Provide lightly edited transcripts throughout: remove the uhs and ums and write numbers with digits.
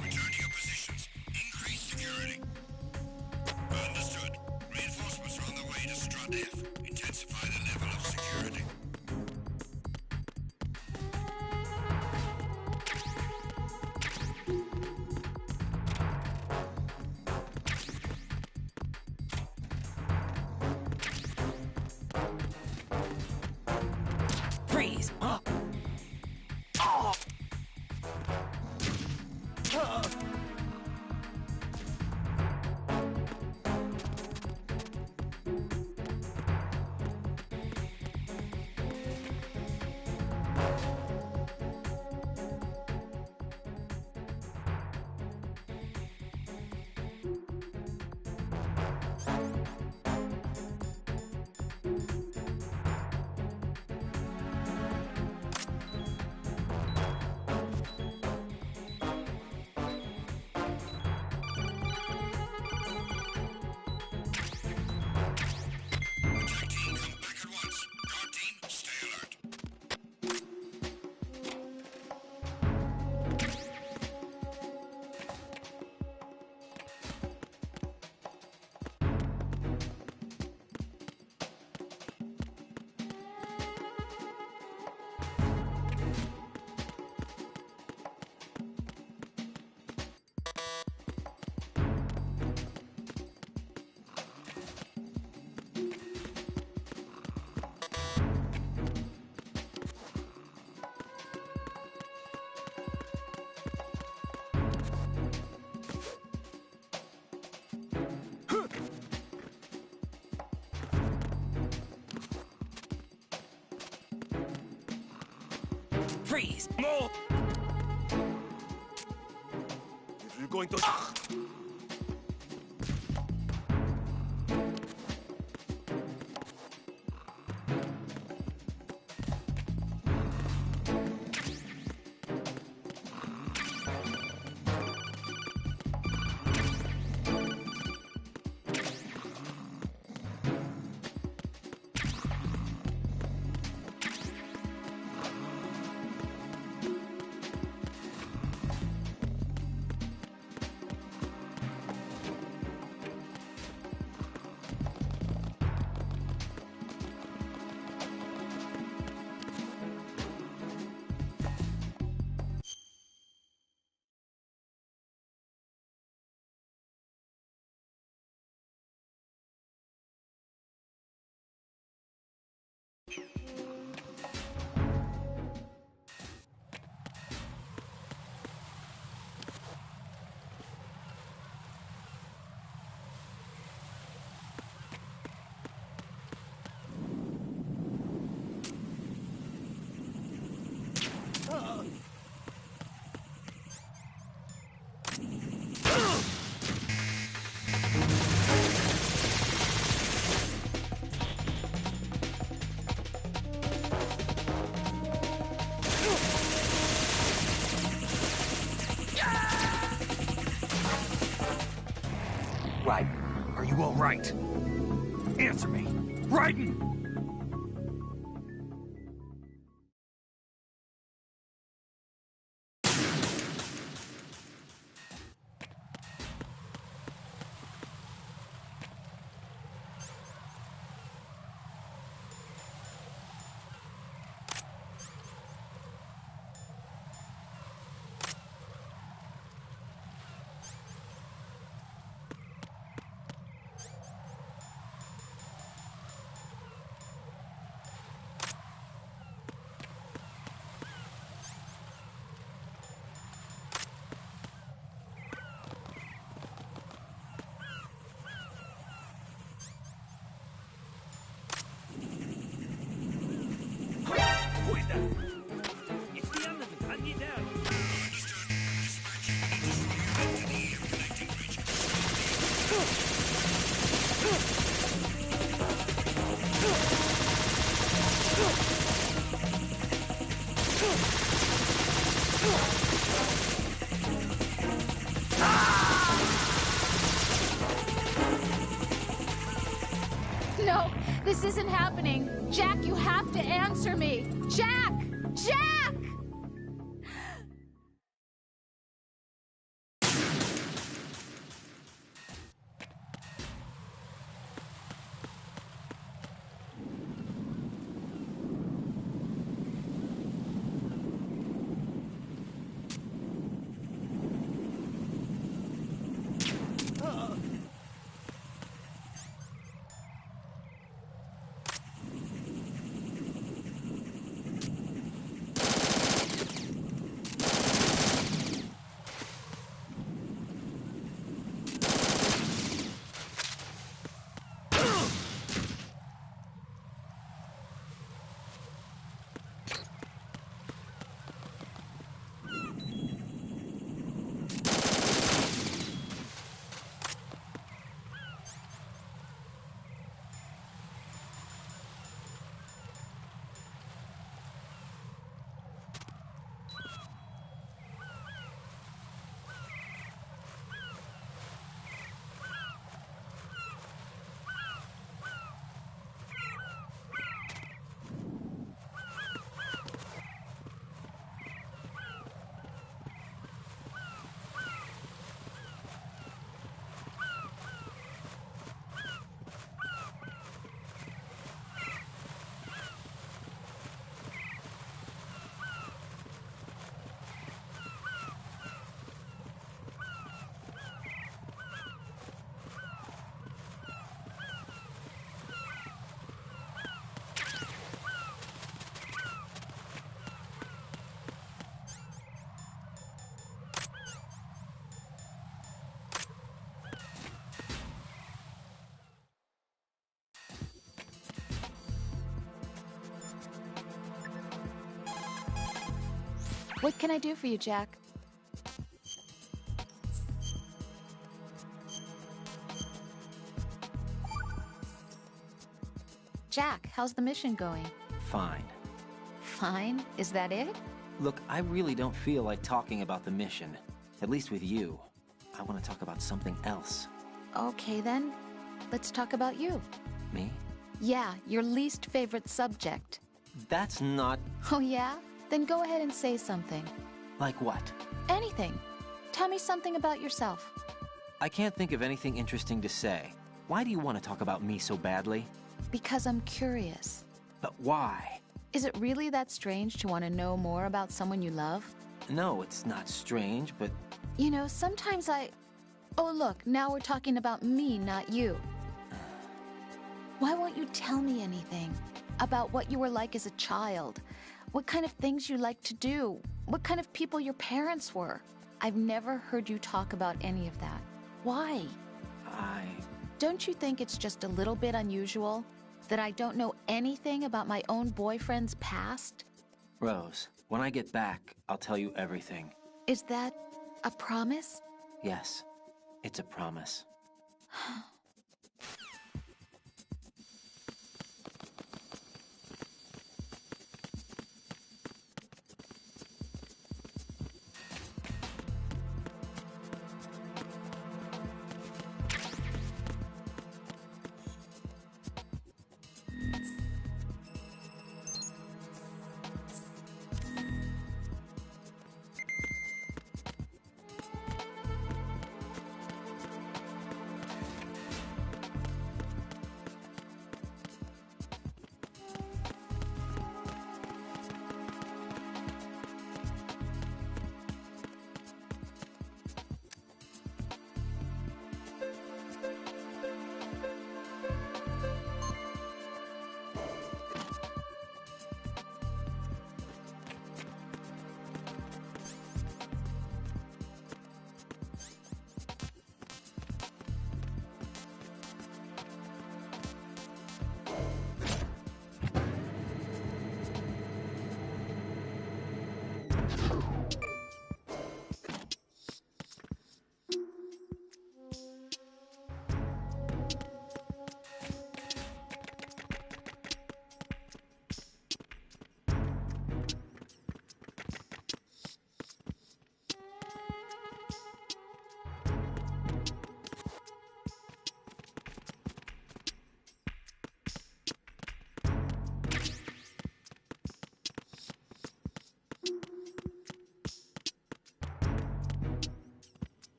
Return to your positions. Increase security. Understood. Reinforcements are on the way to Strut F. Intensify the level of security. Freeze! Attack team, come back at once. Guard team, stay alert. Freeze! No! If you're going to... Raiden, are you all right? Answer me. Raiden! This isn't happening. Jack, you have to answer me. Jack! Jack! What can I do for you, Jack? Jack, how's the mission going? Fine. Fine? Is that it? Look, I really don't feel like talking about the mission. At least with you. I want to talk about something else. Okay then. Let's talk about you. Me? Yeah, your least favorite subject. That's not... Oh yeah? Then go ahead and say something. Like what? Anything. Tell me something about yourself. I can't think of anything interesting to say. Why do you want to talk about me so badly? Because I'm curious. But why? Is it really that strange to want to know more about someone you love? No, it's not strange, but... You know, sometimes Oh look, now we're talking about me, not you. Why won't you tell me anything? About what you were like as a child? What kind of things you like to do? What kind of people your parents were? I've never heard you talk about any of that. Why? Don't you think it's just a little bit unusual that I don't know anything about my own boyfriend's past? Rose, when I get back, I'll tell you everything. Is that a promise? Yes, it's a promise.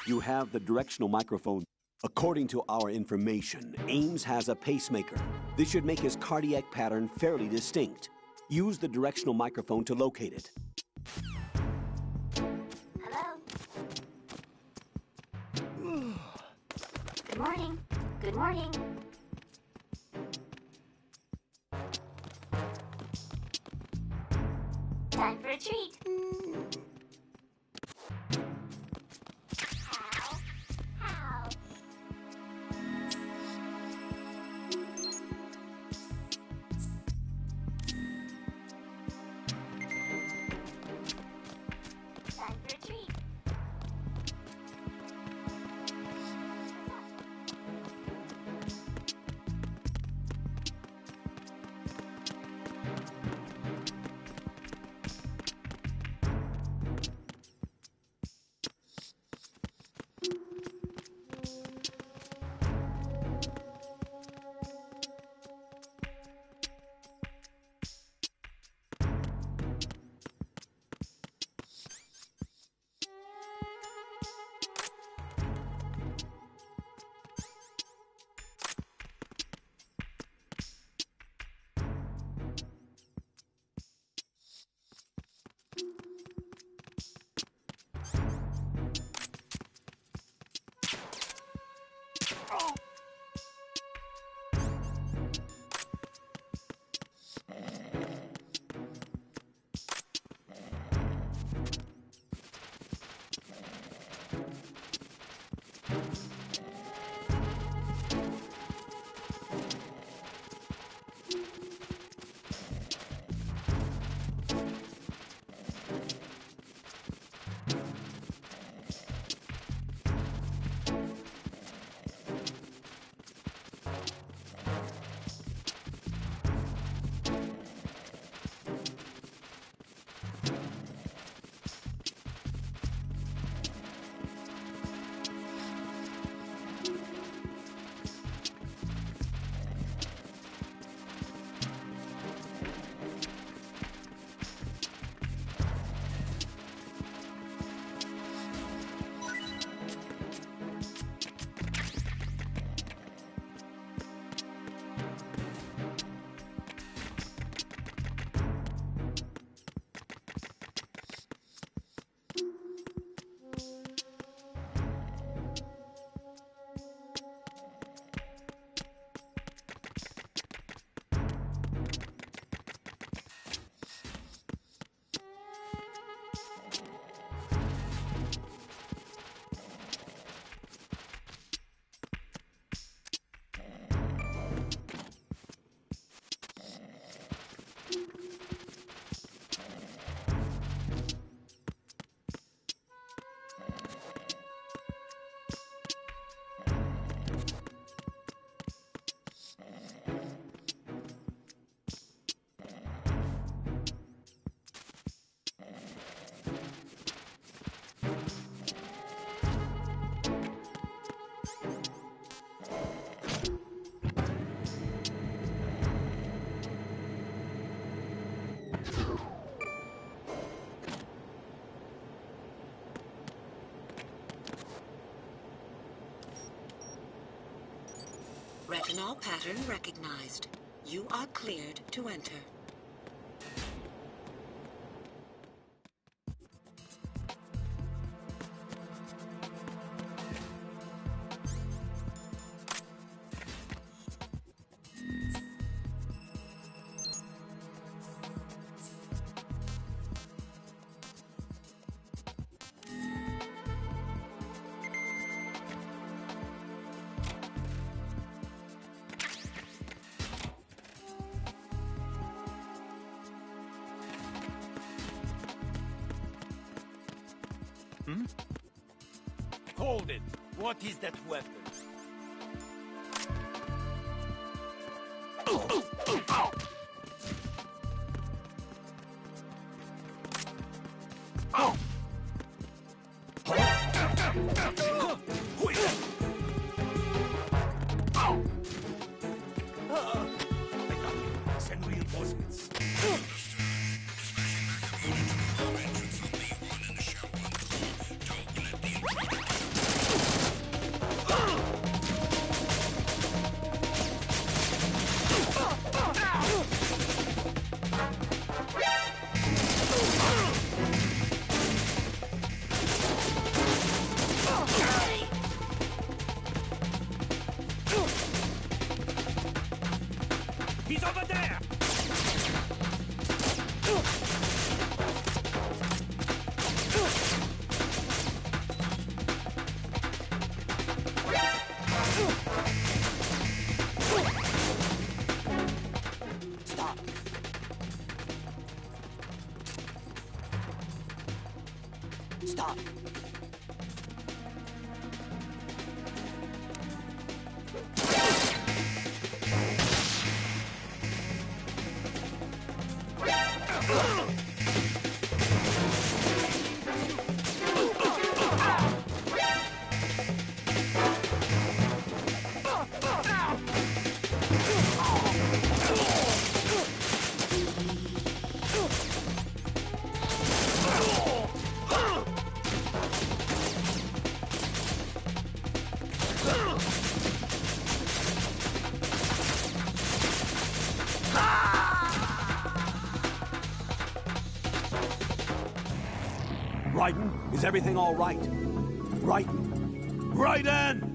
You have the directional microphone. According to our information, Ames has a pacemaker. This should make his cardiac pattern fairly distinct. Use the directional microphone to locate it. Hello? Good morning. Good morning. Time for a treat. How? How? Time for a treat. Retinol pattern recognized. You are cleared to enter. Hold it! What is that weapon? Send reinforcements. Smashing back your opponent to the entrance on B1 and the show 1 core. Don't let the intruder... over there! Stop. Stop. Raiden, is everything all right? Raiden! Raiden!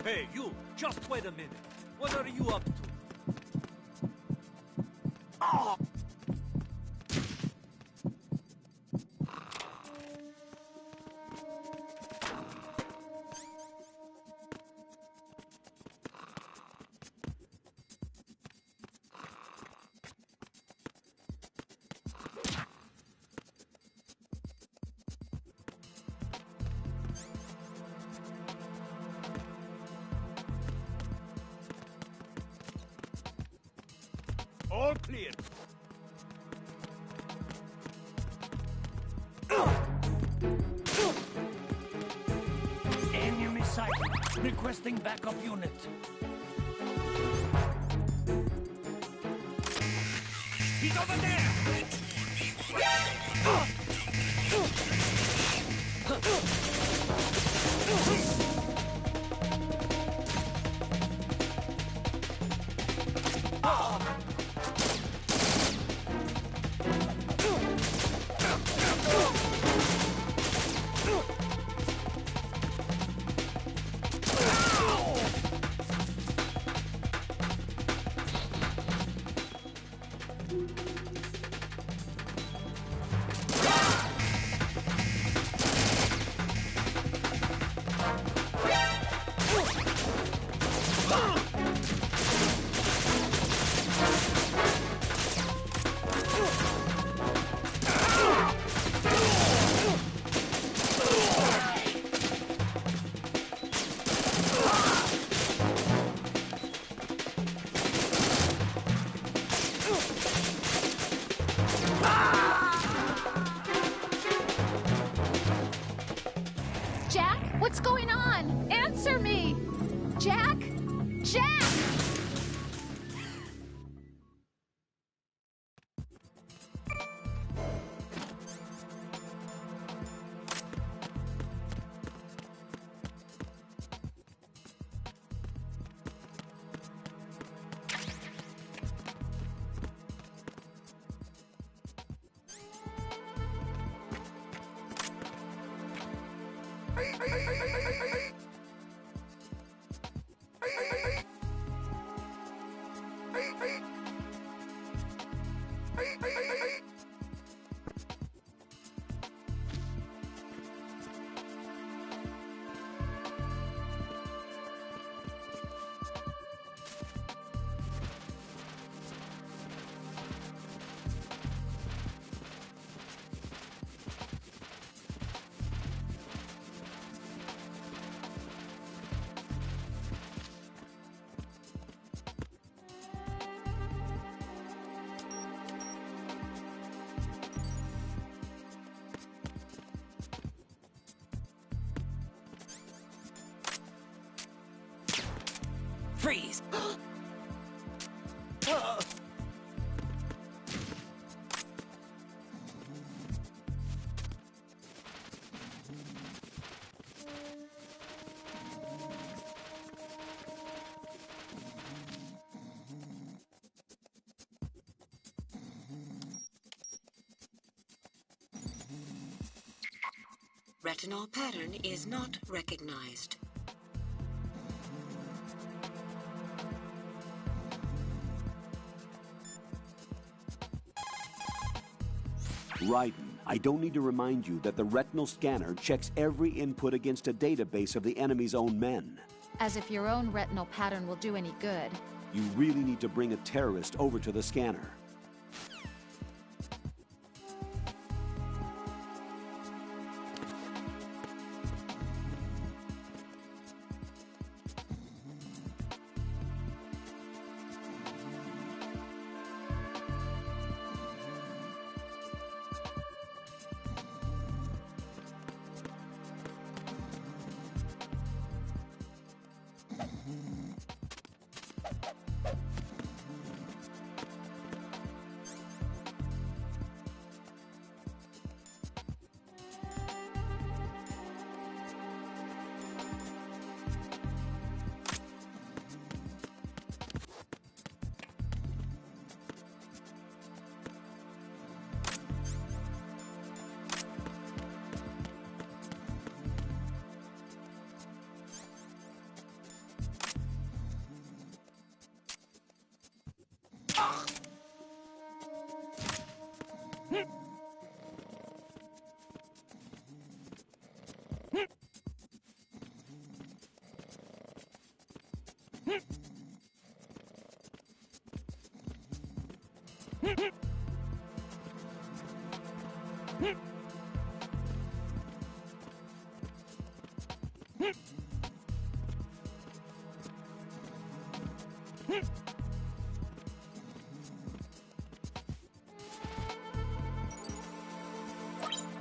Hey, you! Just wait a minute. What are you up to? All clear. Enemy sighted. Requesting backup unit. He's over there! Jack, what's going on? Answer me! Jack? Jack! Freeze! Retinol pattern is not recognized. Raiden, I don't need to remind you that the retinal scanner checks every input against a database of the enemy's own men. As if your own retinal pattern will do any good. You really need to bring a terrorist over to the scanner.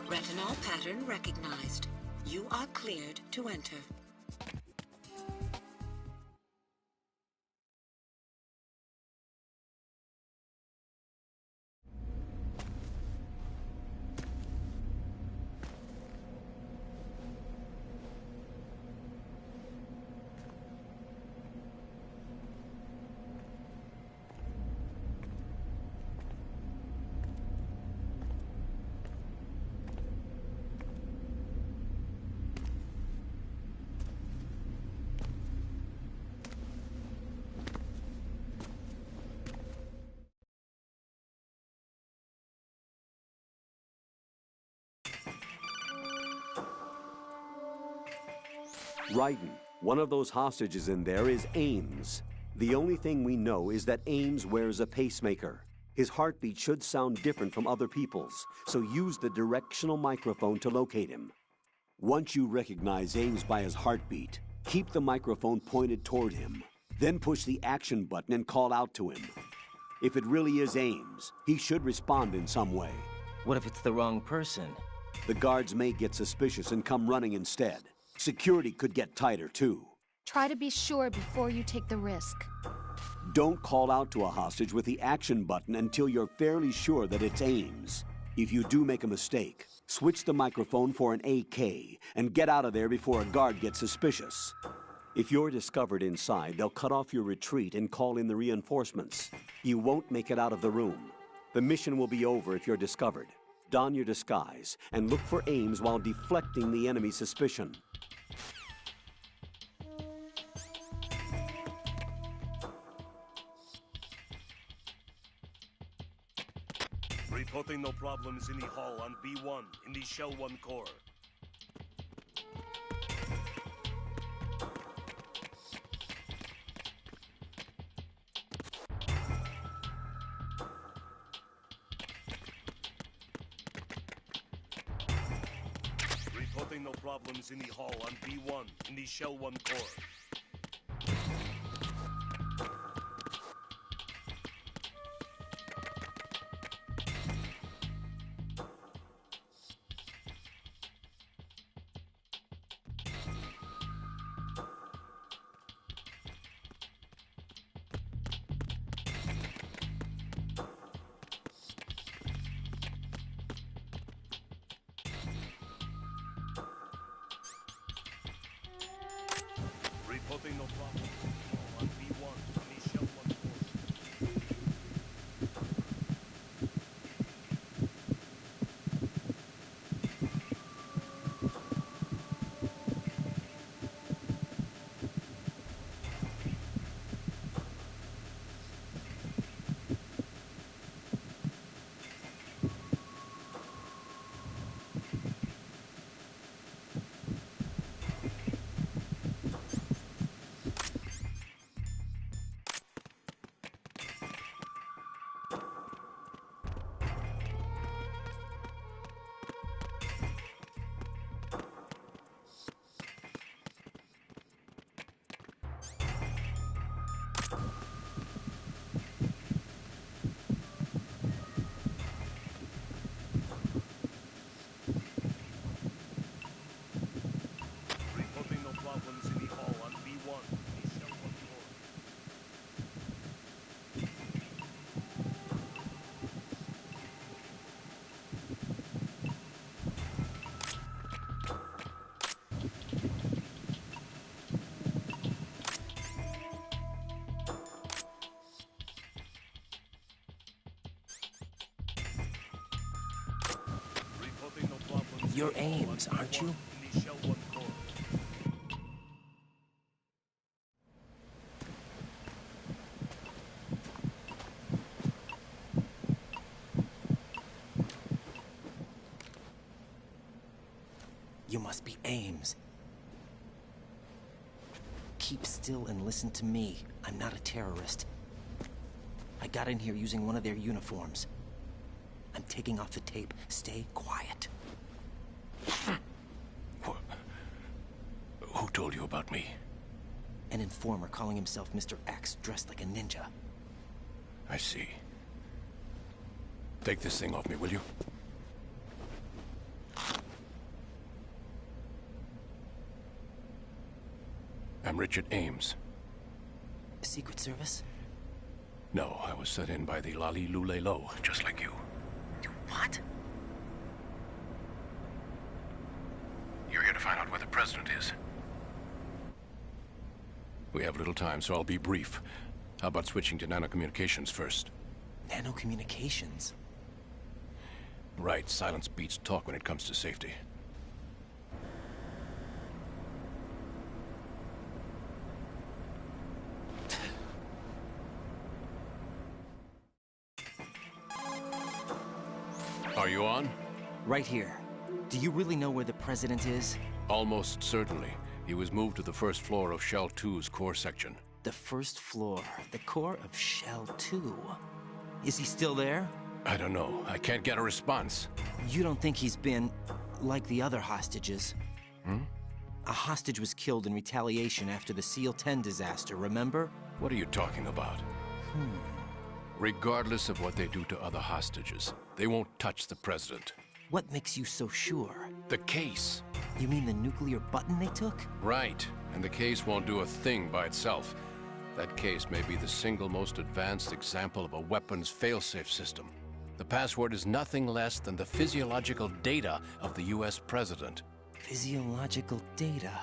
Retinol pattern recognized. You are cleared to enter. Raiden, one of those hostages in there is Ames. The only thing we know is that Ames wears a pacemaker. His heartbeat should sound different from other people's, so use the directional microphone to locate him. Once you recognize Ames by his heartbeat, keep the microphone pointed toward him. Then push the action button and call out to him. If it really is Ames, he should respond in some way. What if it's the wrong person? The guards may get suspicious and come running instead. Security could get tighter, too. Try to be sure before you take the risk. Don't call out to a hostage with the action button until you're fairly sure that it's Ames. If you do make a mistake, switch the microphone for an AK and get out of there before a guard gets suspicious. If you're discovered inside, they'll cut off your retreat and call in the reinforcements. You won't make it out of the room. The mission will be over if you're discovered. Don your disguise and look for Ames while deflecting the enemy's suspicion. Reporting no problems in the hall on B1 in the Shell 1 core. Reporting no problems in the hall on B1 in the Shell 1 core. Reporting no problems in the hall on B1 in the Shell 1 core. Reporting no problems in the hall on B1 in the Shell 1 core. Reporting no problems. You're in the hall on Ames, aren't B1 you? In the Shell 1 core. You must be Ames. Keep still and listen to me. I'm not a terrorist. I got in here using one of their uniforms. I'm taking off the tape. Stay quiet. Who told you about me? An informer calling himself Mr. X, dressed like a ninja. I see. Take this thing off me, will you? I'm Richard Ames. Secret Service? No, I was sent in by the Lali Lule Lo, just like you. What? You're here to find out where the president is. We have little time, so I'll be brief. How about switching to nanocommunications first? Nanocommunications? Right, silence beats talk when it comes to safety. Are you on? Right here. Do you really know where the president is? Almost certainly. He was moved to the first floor of Shell 2's core section. The first floor. The core of Shell 2. Is he still there? I don't know. I can't get a response. You don't think he's been like the other hostages? A hostage was killed in retaliation after the SEAL 10 disaster, remember? What are you talking about? Regardless of what they do to other hostages, they won't touch the president. What makes you so sure? The case. You mean the nuclear button they took? Right. And the case won't do a thing by itself. That case may be the single most advanced example of a weapons failsafe system. The password is nothing less than the physiological data of the US president. Physiological data?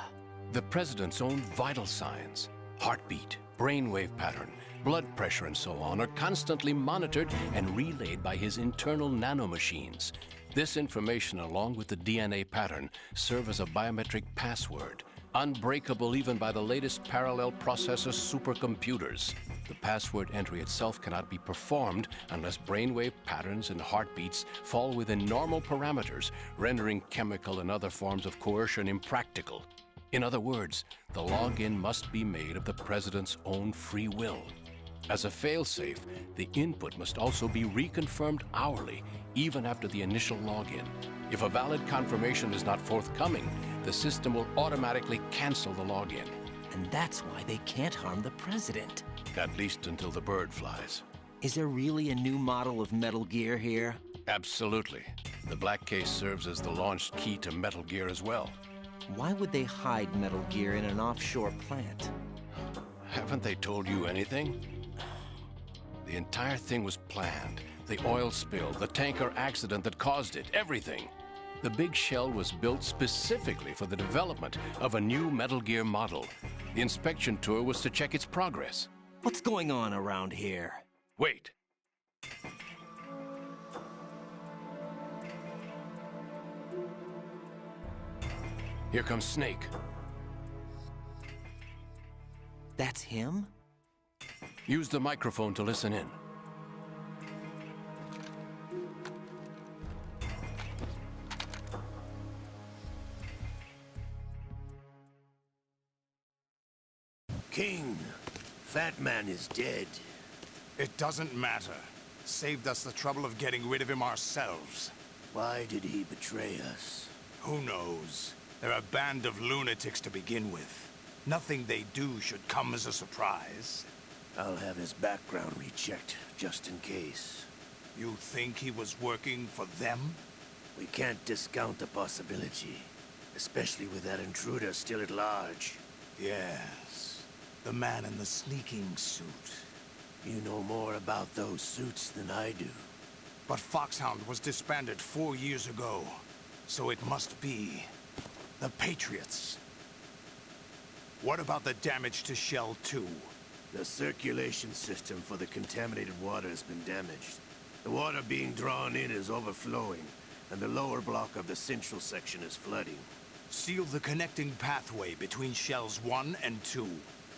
The president's own vital signs, heartbeat, brainwave pattern, blood pressure, and so on, are constantly monitored and relayed by his internal nanomachines. This information, along with the DNA pattern, serve as a biometric password, unbreakable even by the latest parallel processor supercomputers. The password entry itself cannot be performed unless brainwave patterns and heartbeats fall within normal parameters, rendering chemical and other forms of coercion impractical. In other words, the login must be made of the president's own free will. As a failsafe, the input must also be reconfirmed hourly, even after the initial login. If a valid confirmation is not forthcoming, the system will automatically cancel the login. And that's why they can't harm the president. At least until the bird flies. Is there really a new model of Metal Gear here? Absolutely. The black case serves as the launch key to Metal Gear as well. Why would they hide Metal Gear in an offshore plant? Haven't they told you anything? The entire thing was planned. The oil spill, the tanker accident that caused it, everything. The big shell was built specifically for the development of a new Metal Gear model. The inspection tour was to check its progress. What's going on around here? Wait. Here comes Snake. That's him? Use the microphone to listen in. King, Fat Man is dead. It doesn't matter. Saved us the trouble of getting rid of him ourselves. Why did he betray us? Who knows? They're a band of lunatics to begin with. Nothing they do should come as a surprise. I'll have his background rechecked, just in case. You think he was working for them? We can't discount the possibility. Especially with that intruder still at large. Yes. The man in the sneaking suit. You know more about those suits than I do. But Foxhound was disbanded 4 years ago. So it must be the Patriots. What about the damage to Shell 2? The circulation system for the contaminated water has been damaged. The water being drawn in is overflowing, and the lower block of the central section is flooding. Seal the connecting pathway between Shells 1 and 2.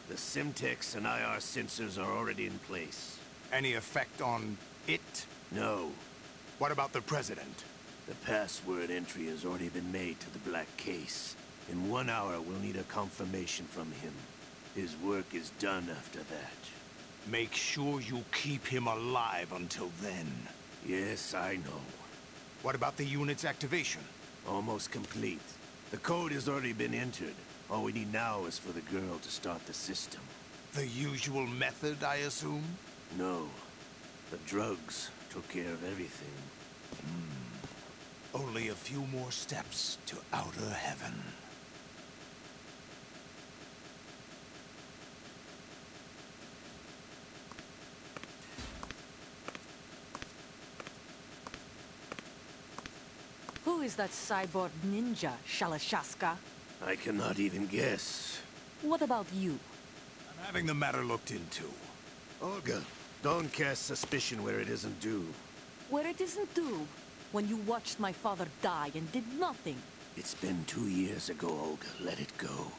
The Simtex and IR sensors are already in place. Any effect on it? No. What about the President? The password entry has already been made to the Black Case. In 1 hour, we'll need a confirmation from him. His work is done after that. Make sure you keep him alive until then. Yes, I know. What about the unit's activation? Almost complete. The code has already been entered. All we need now is for the girl to start the system. The usual method, I assume? No. The drugs took care of everything. Only a few more steps to outer heaven. Who is that cyborg ninja, Shalashaska? I cannot even guess. What about you? I'm having the matter looked into. Olga, don't cast suspicion where it isn't due. Where it isn't due? When you watched my father die and did nothing. It's been 2 years ago, Olga. Let it go.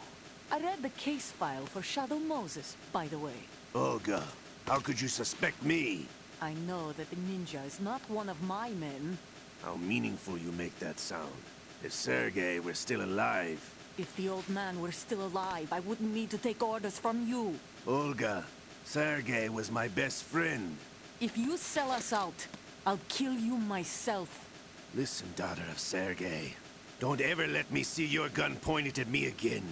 I read the case file for Shadow Moses, by the way. Olga, how could you suspect me? I know that the ninja is not one of my men. How meaningful you make that sound. If Sergei were still alive... If the old man were still alive, I wouldn't need to take orders from you. Olga, Sergei was my best friend. If you sell us out, I'll kill you myself. Listen, daughter of Sergei. Don't ever let me see your gun pointed at me again.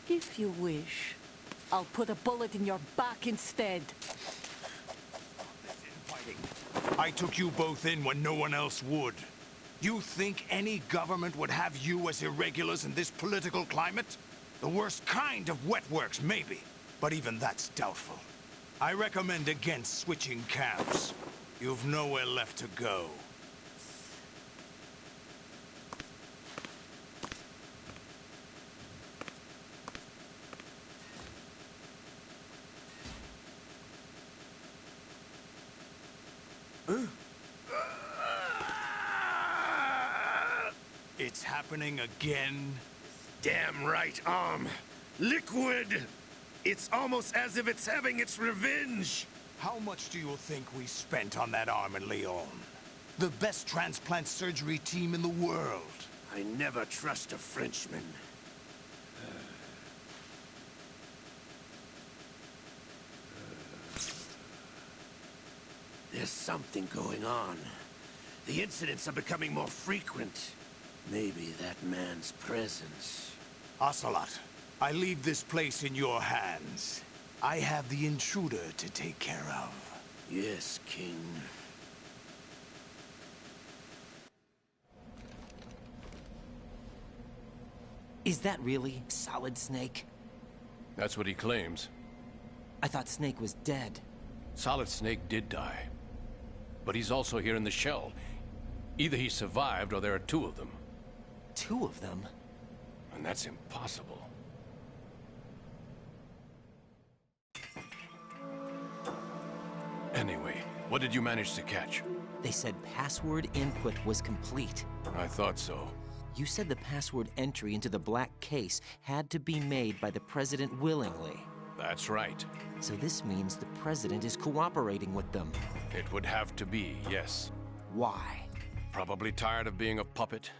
If you wish, I'll put a bullet in your back instead. I took you both in when no one else would. You think any government would have you as irregulars in this political climate? The worst kind of wet works, maybe. But even that's doubtful. I recommend against switching camps. You've nowhere left to go. It's happening again? Damn right, Liquid! It's almost as if it's having its revenge! How much do you think we spent on that arm in Lyon? The best transplant surgery team in the world. I never trust a Frenchman. There's something going on. The incidents are becoming more frequent. Maybe that man's presence. Ocelot, I leave this place in your hands. I have the intruder to take care of. Yes, King. Is that really Solid Snake? That's what he claims. I thought Snake was dead. Solid Snake did die. But he's also here in the shell. Either he survived or there are 2 of them. 2 of them? And that's impossible. Anyway, what did you manage to catch? They said password input was complete. I thought so. You said the password entry into the black case had to be made by the President willingly. That's right. So this means the President is cooperating with them. It would have to be, yes. Why? Probably tired of being a puppet,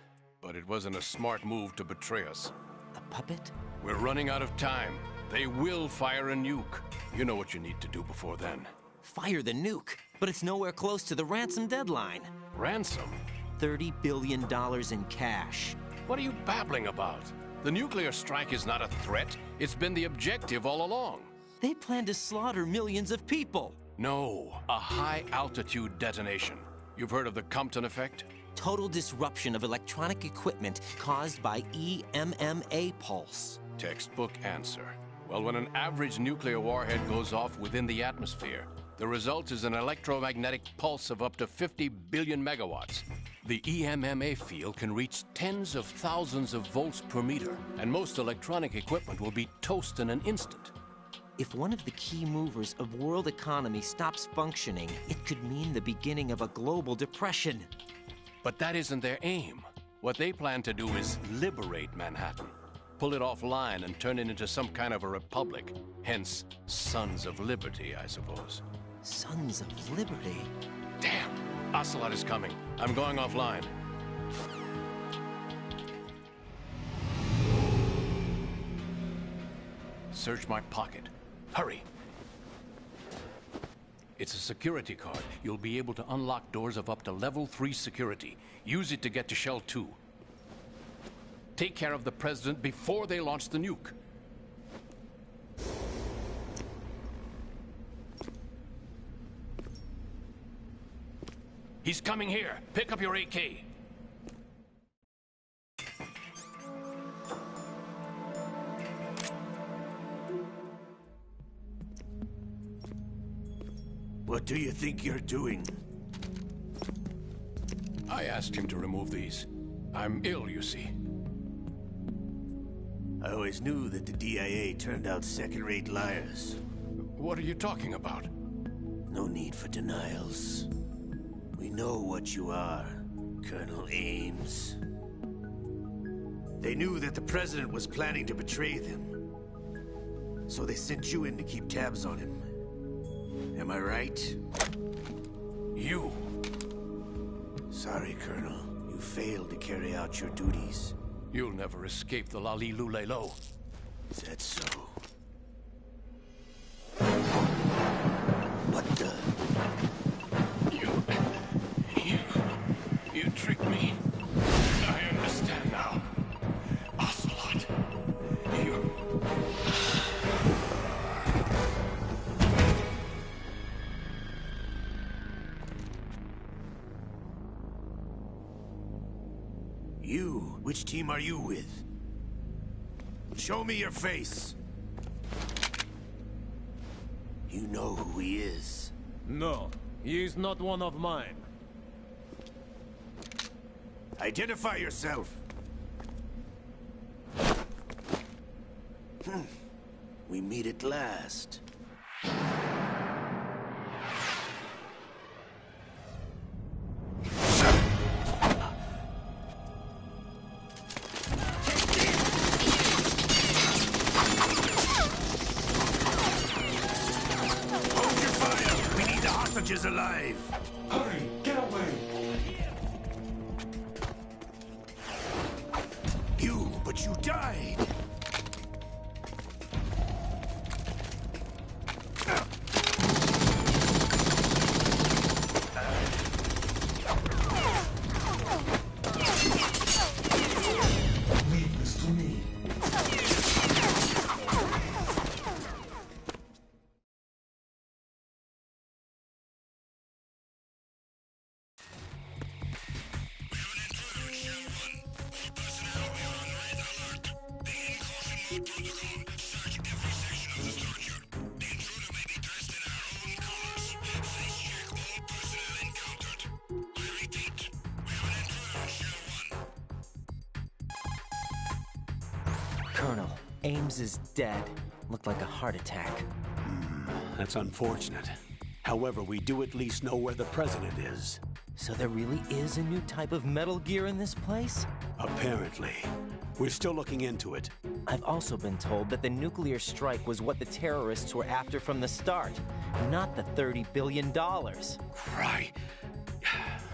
but it wasn't a smart move to betray us. A puppet? We're running out of time. They will fire a nuke. You know what you need to do before then. Fire the nuke? But it's nowhere close to the ransom deadline. Ransom? $30 billion in cash. What are you babbling about? The nuclear strike is not a threat. It's been the objective all along. They plan to slaughter millions of people. No, a high-altitude detonation. You've heard of the Compton effect? Total disruption of electronic equipment caused by EMMA pulse. Textbook answer. Well, when an average nuclear warhead goes off within the atmosphere, the result is an electromagnetic pulse of up to 50 billion megawatts. The EMMA field can reach tens of thousands of volts per meter, and most electronic equipment will be toast in an instant. If one of the key movers of world economy stops functioning, it could mean the beginning of a global depression. But that isn't their aim. What they plan to do is liberate Manhattan. Pull it offline and turn it into some kind of a republic. Hence, Sons of Liberty, I suppose. Sons of Liberty? Damn! Ocelot is coming. I'm going offline. Search my pocket. Hurry! It's a security card. You'll be able to unlock doors of up to level 3 security. Use it to get to Shell 2. Take care of the President before they launch the nuke. He's coming here. Pick up your AK. What do you think you're doing? I asked him to remove these. I'm ill, you see. I always knew that the DIA turned out second-rate liars. What are you talking about? No need for denials. We know what you are, Colonel Ames. They knew that the President was planning to betray them. So they sent you in to keep tabs on him. Am I right? You! Sorry, Colonel. You failed to carry out your duties. You'll never escape the Lali-Lu-Le-Lo. Is that so? What the? You tricked me. I understand now. Ocelot, you... You? Which team are you with? Show me your face. You know who he is. No, he is not one of mine. Identify yourself. We meet at last. Hold your fire! We need the hostages alive! Hurry! Get away! But you died! Leave this to me. Colonel, Ames is dead. Looked like a heart attack. That's unfortunate. However, we do at least know where the president is. So there really is a new type of Metal Gear in this place? Apparently. We're still looking into it. I've also been told that the nuclear strike was what the terrorists were after from the start, not the $30 billion. Right.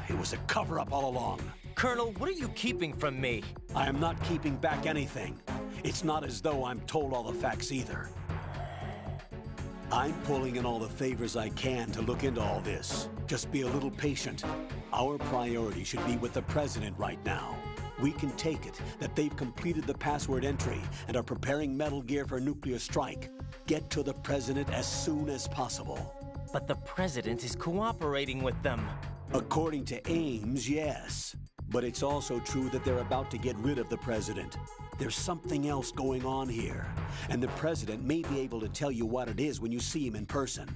It was a cover-up all along. Colonel, what are you keeping from me? I am not keeping back anything. It's not as though I'm told all the facts either. I'm pulling in all the favors I can to look into all this. Just be a little patient. Our priority should be with the president right now. We can take it that they've completed the password entry and are preparing Metal Gear for nuclear strike. Get to the president as soon as possible. But the president is cooperating with them. According to Ames, yes. But it's also true that they're about to get rid of the president. There's something else going on here, and the president may be able to tell you what it is when you see him in person.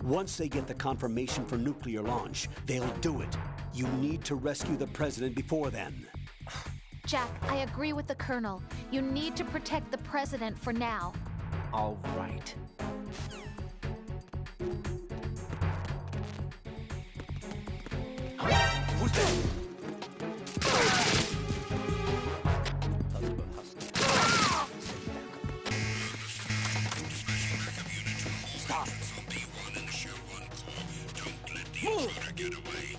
Once they get the confirmation for nuclear launch, they'll do it. You need to rescue the president before then. Jack, I agree with the Colonel. You need to protect the president for now. All right. Who's there? Get away.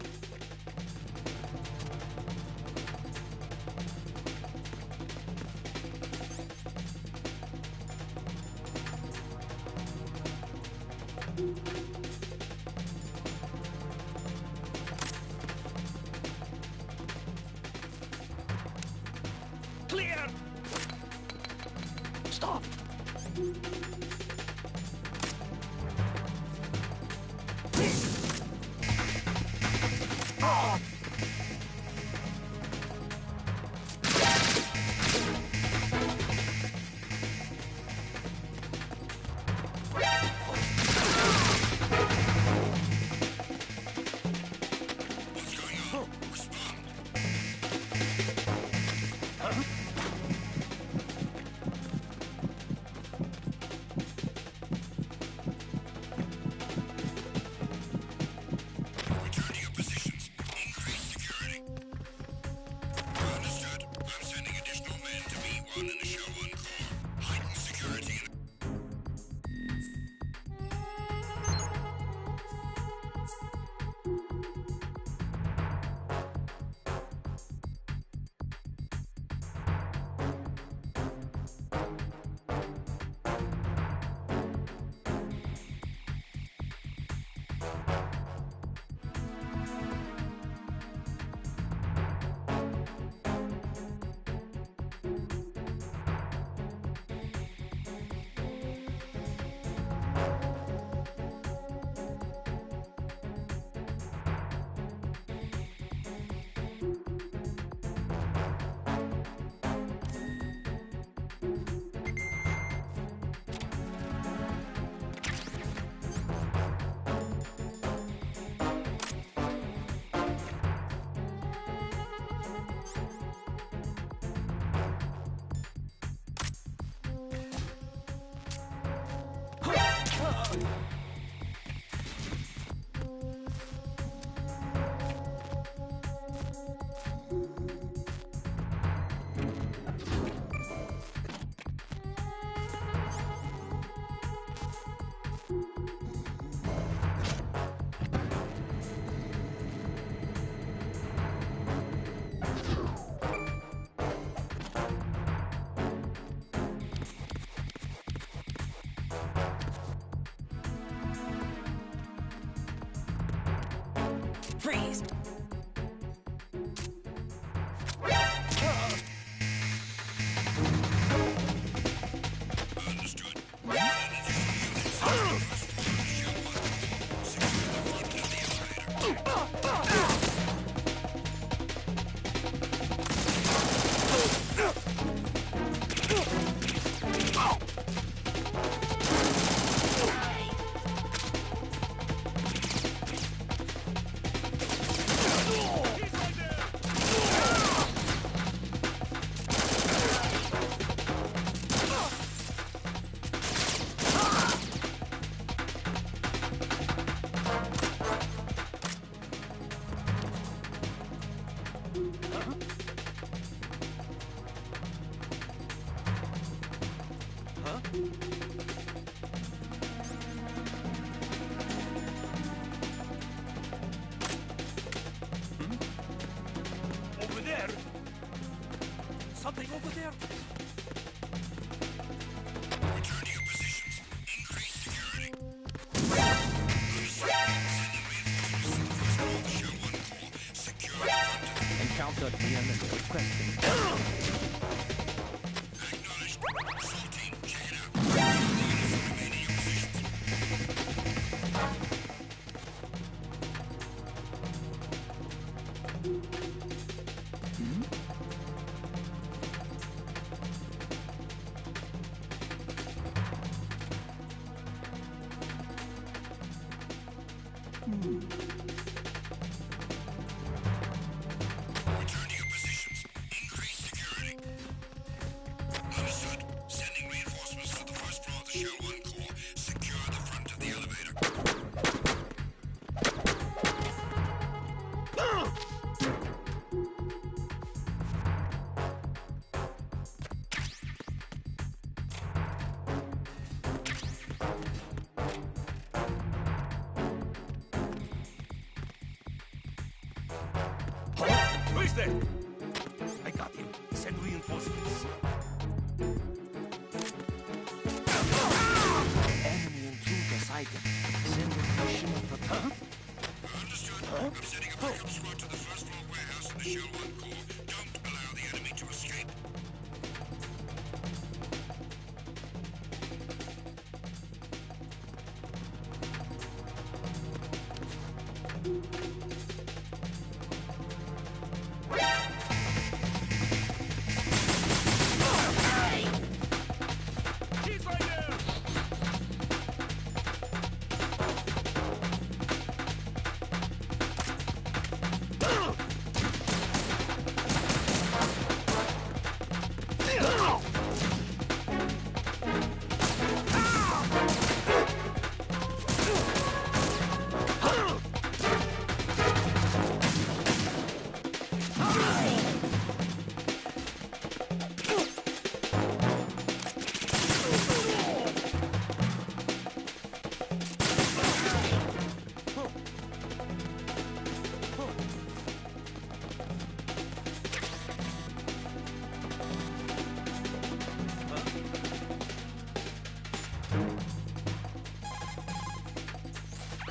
Clear! Stop! Over there! Something over there! Return to your positions. Increase security. Encountered the enemy requesting. Acknowledged. Assault team, check it out. Remain in your positions. Return to your positions. Increase security. Understood. Sending reinforcements to the first floor of the Shell 1 core. Secure the front of the elevator. Who is there? I got him. Send reinforcements. Enemy intruder sighted. Send a mission for... Huh? Understood. I'm sending a backup squad to the first floor warehouse in the Shell 1 core. Don't allow the enemy to escape. He's right there!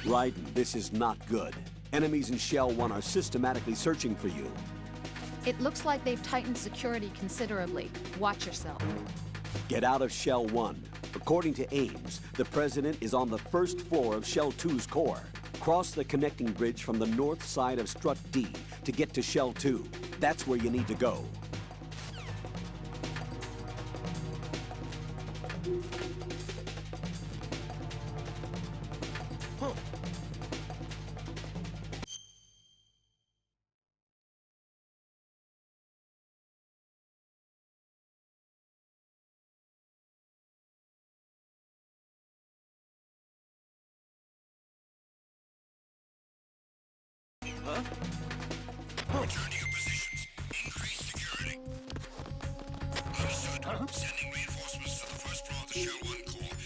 Raiden, this is not good. Enemies in Shell 1 are systematically searching for you. It looks like they've tightened security considerably. Watch yourself. Get out of Shell 1. According to Ames, the President is on the first floor of Shell 2's core. Cross the connecting bridge from the north side of Strut D to get to Shell 2. That's where you need to go. Return to your positions. Increase security. Understood. Sending reinforcements to the first floor of the Shell 1 core.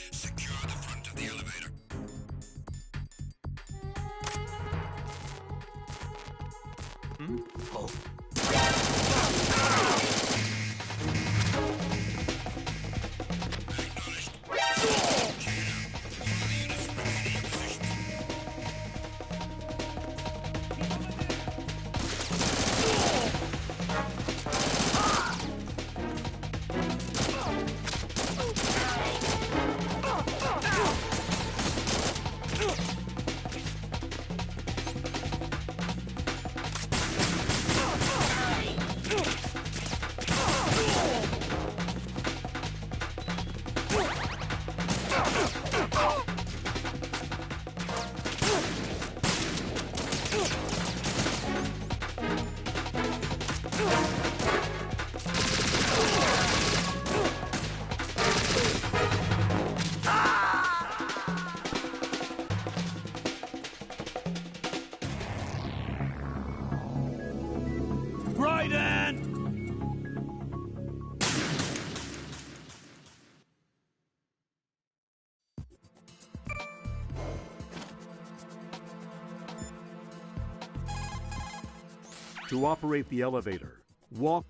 to operate the elevator. Walk...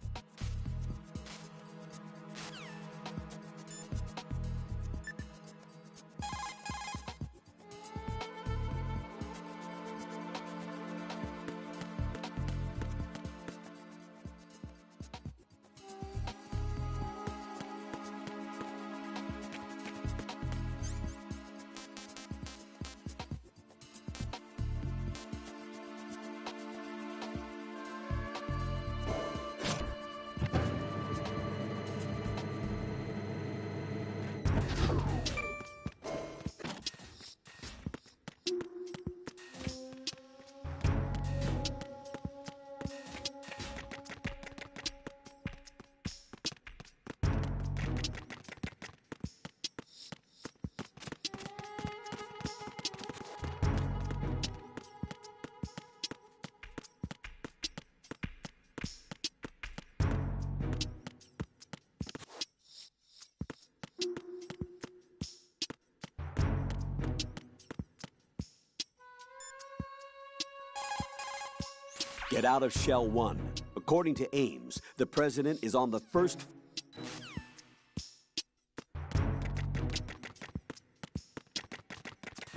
Get out of Shell 1. According to Ames, the president is on the first...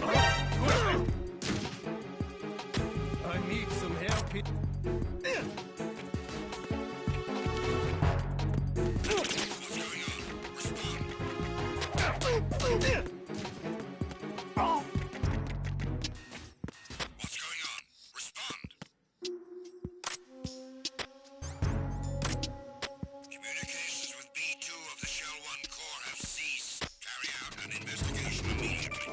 I need some help here. Communications with B2 of the Shell 1 Corps have ceased. Carry out an investigation immediately.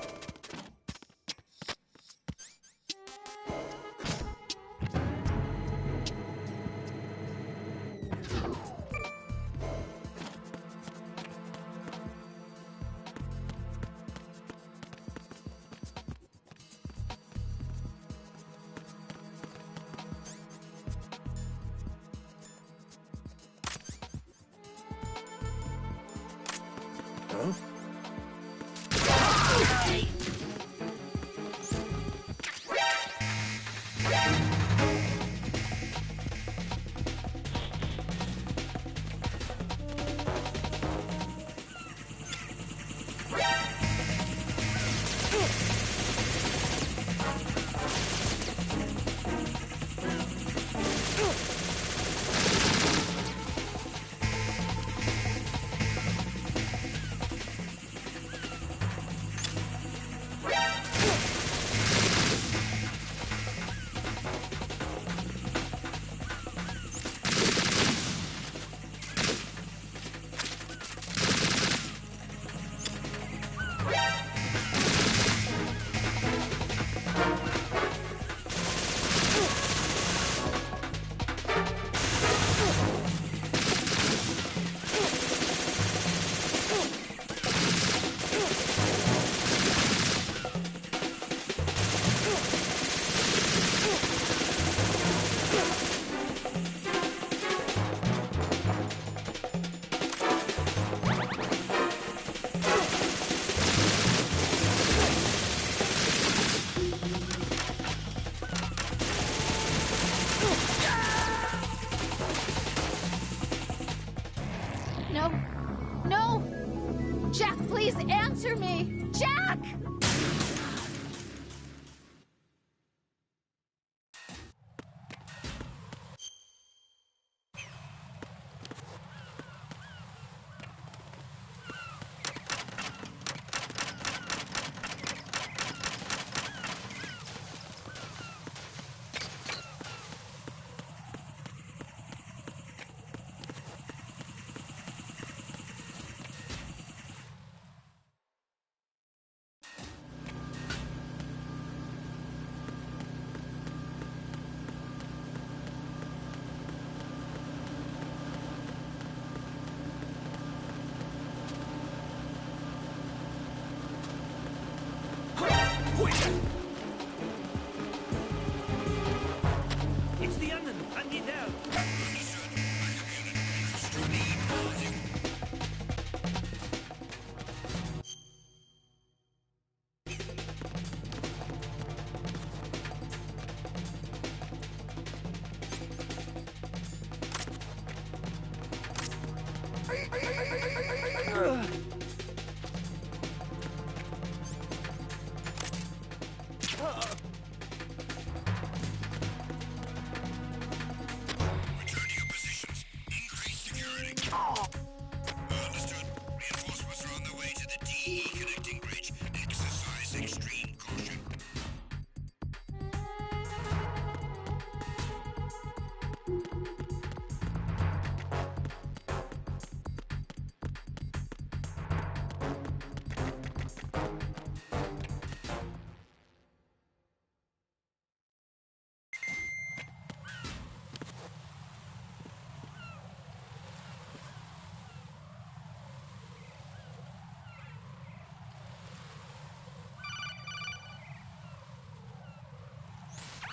No. No! Jack, please answer me! Jack! Return to your positions. Increase security. Understood. Reinforcements are on their way to the DE connecting bridge. Exercise extreme caution.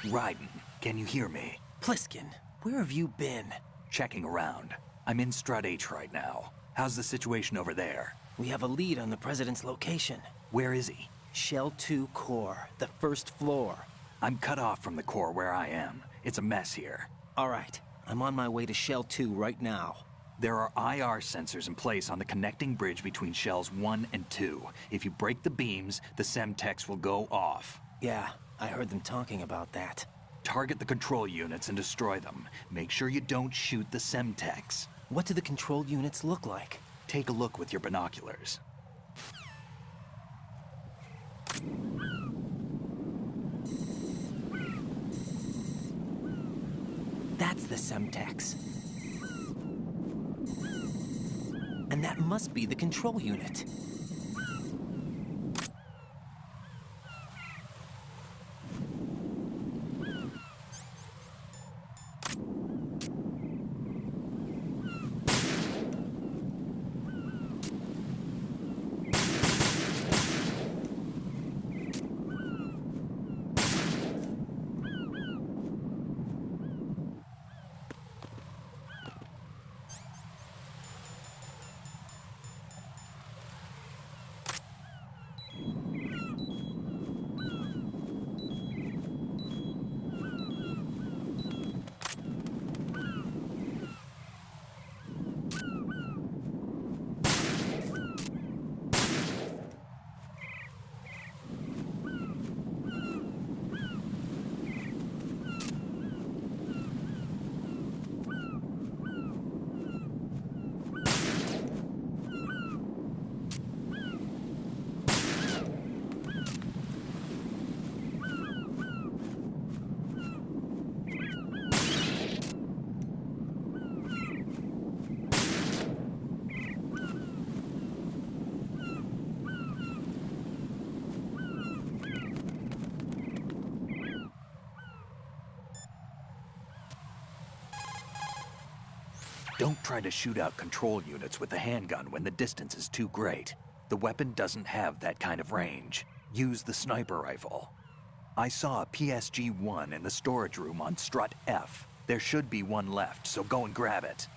Raiden, can you hear me? Pliskin, where have you been? Checking around. I'm in Strut H right now. How's the situation over there? We have a lead on the President's location. Where is he? Shell 2 core, the first floor. I'm cut off from the core where I am. It's a mess here. All right, I'm on my way to Shell 2 right now. There are IR sensors in place on the connecting bridge between Shells 1 and 2. If you break the beams, the Semtex will go off. Yeah, I heard them talking about that. Target the control units and destroy them. Make sure you don't shoot the Semtex. What do the control units look like? Take a look with your binoculars. That's the Semtex. And that must be the control unit. Don't try to shoot out control units with the handgun when the distance is too great. The weapon doesn't have that kind of range. Use the sniper rifle. I saw a PSG-1 in the storage room on Strut F. There should be one left, so go and grab it.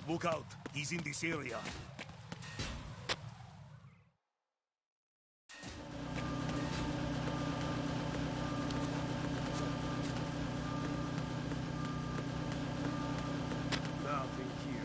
Look out, he's in this area. Nothing here.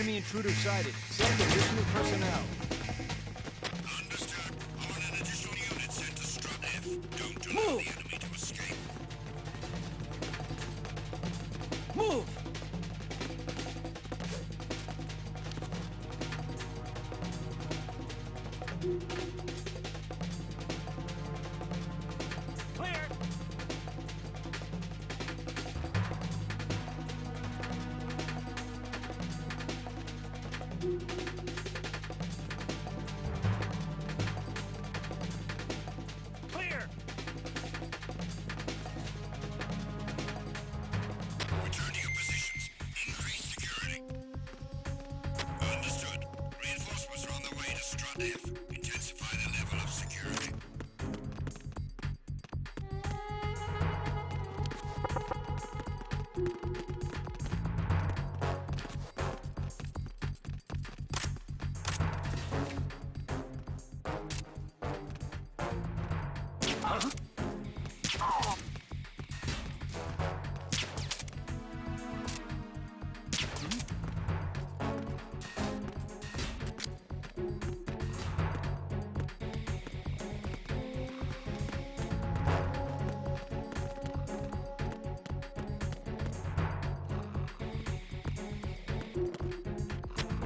Enemy intruder sighted. Send additional personnel. Understood. On an additional unit sent to Strut F. Don't allow the enemy to escape. Move! Clear! Clear! Return to your positions. Increase security. Understood. Reinforcements are on the way to Strut F. Intensify the level of security.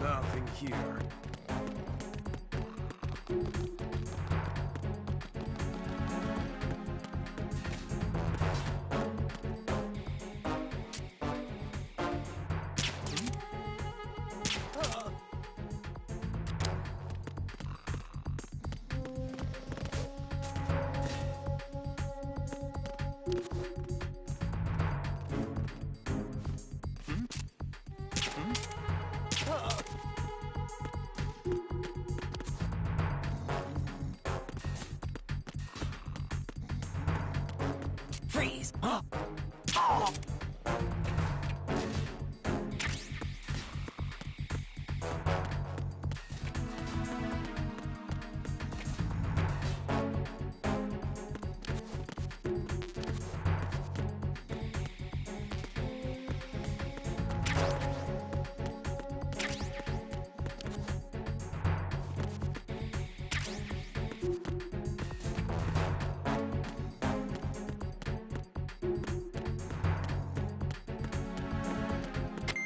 Nothing here. Freeze!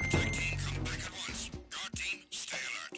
Attack team, come back at once. Guard team, stay alert.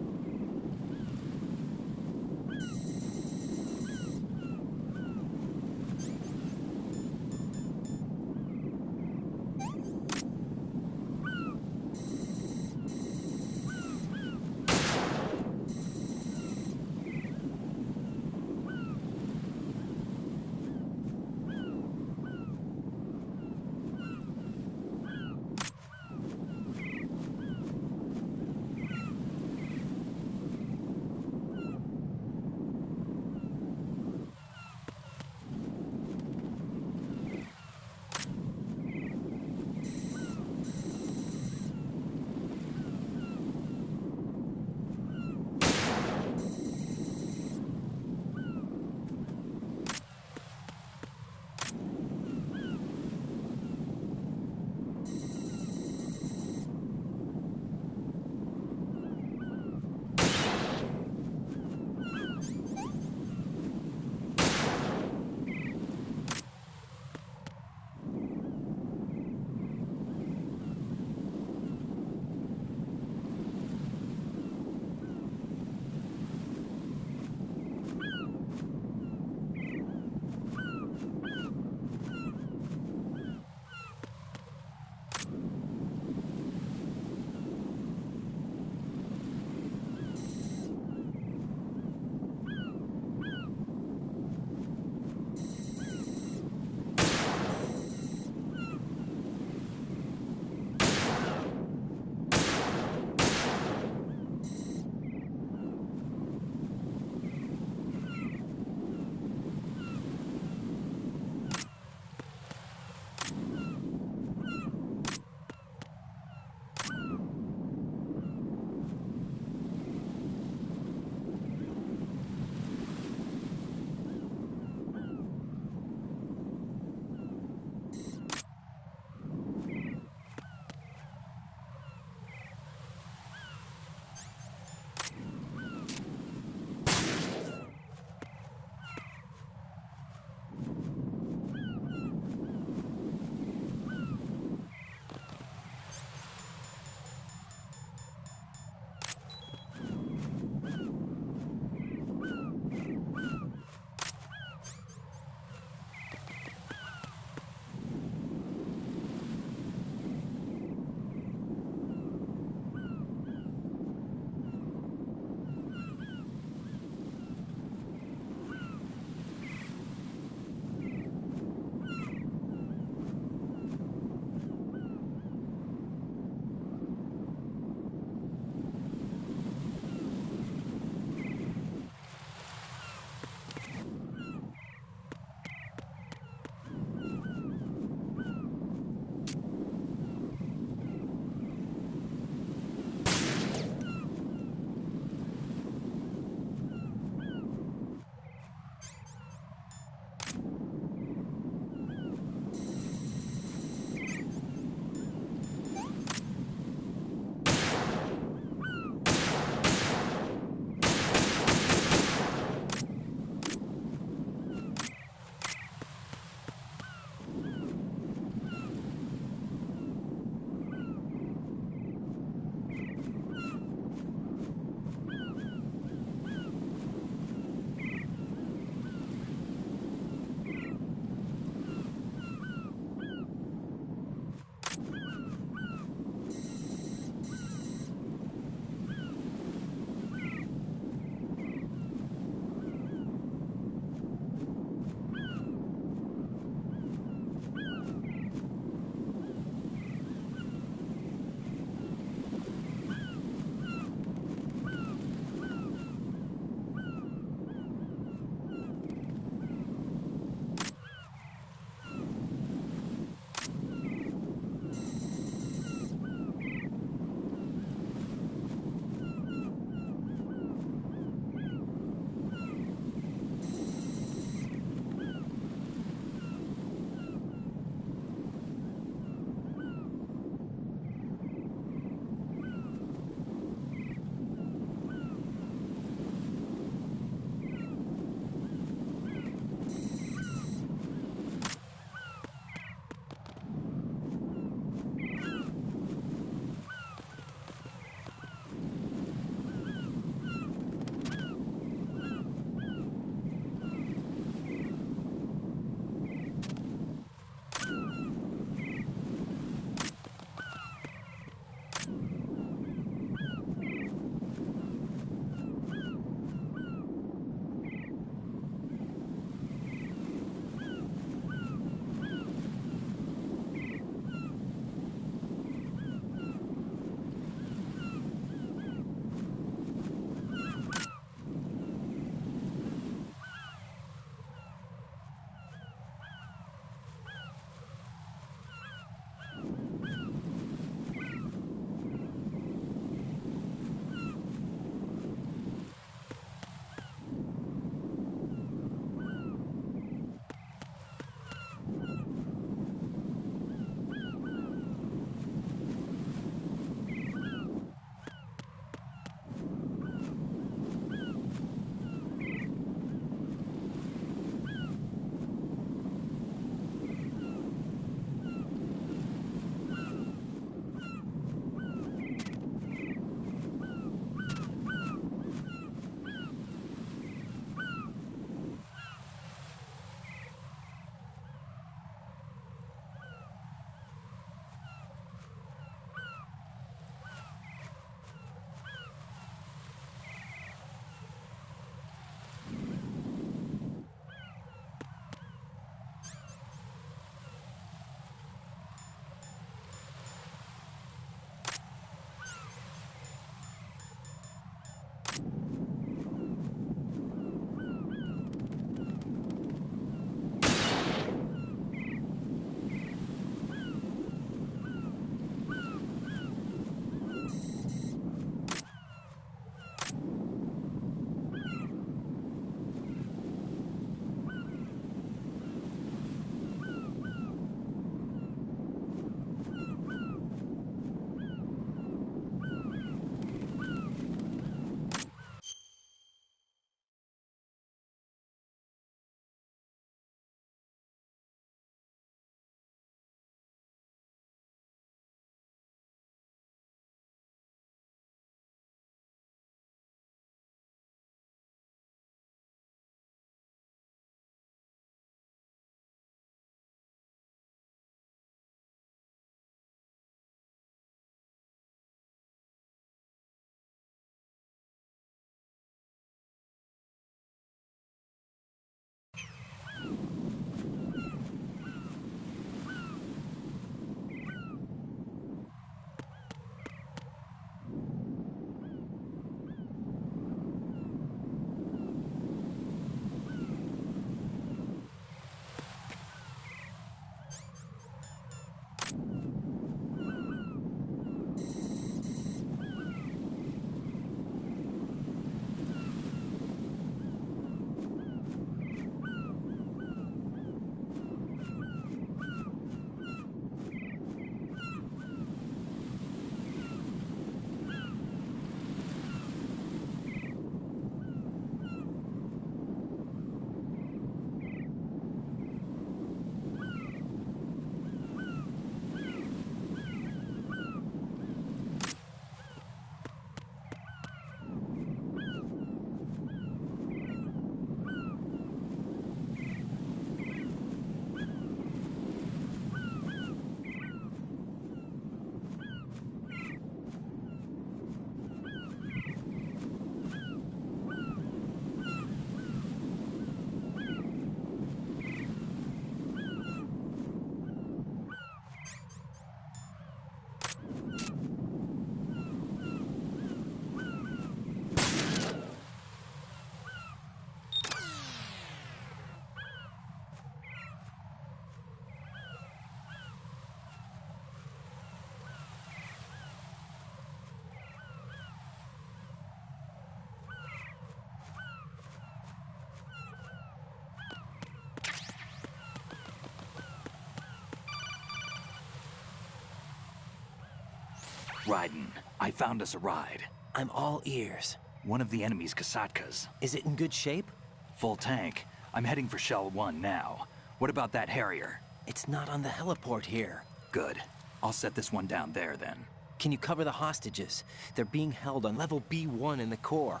Raiden, I found us a ride. I'm all ears. One of the enemy's Kasatkas. Is it in good shape? Full tank. I'm heading for Shell 1 now. What about that Harrier? It's not on the heliport here. Good. I'll set this one down there then. Can you cover the hostages? They're being held on level B1 in the core.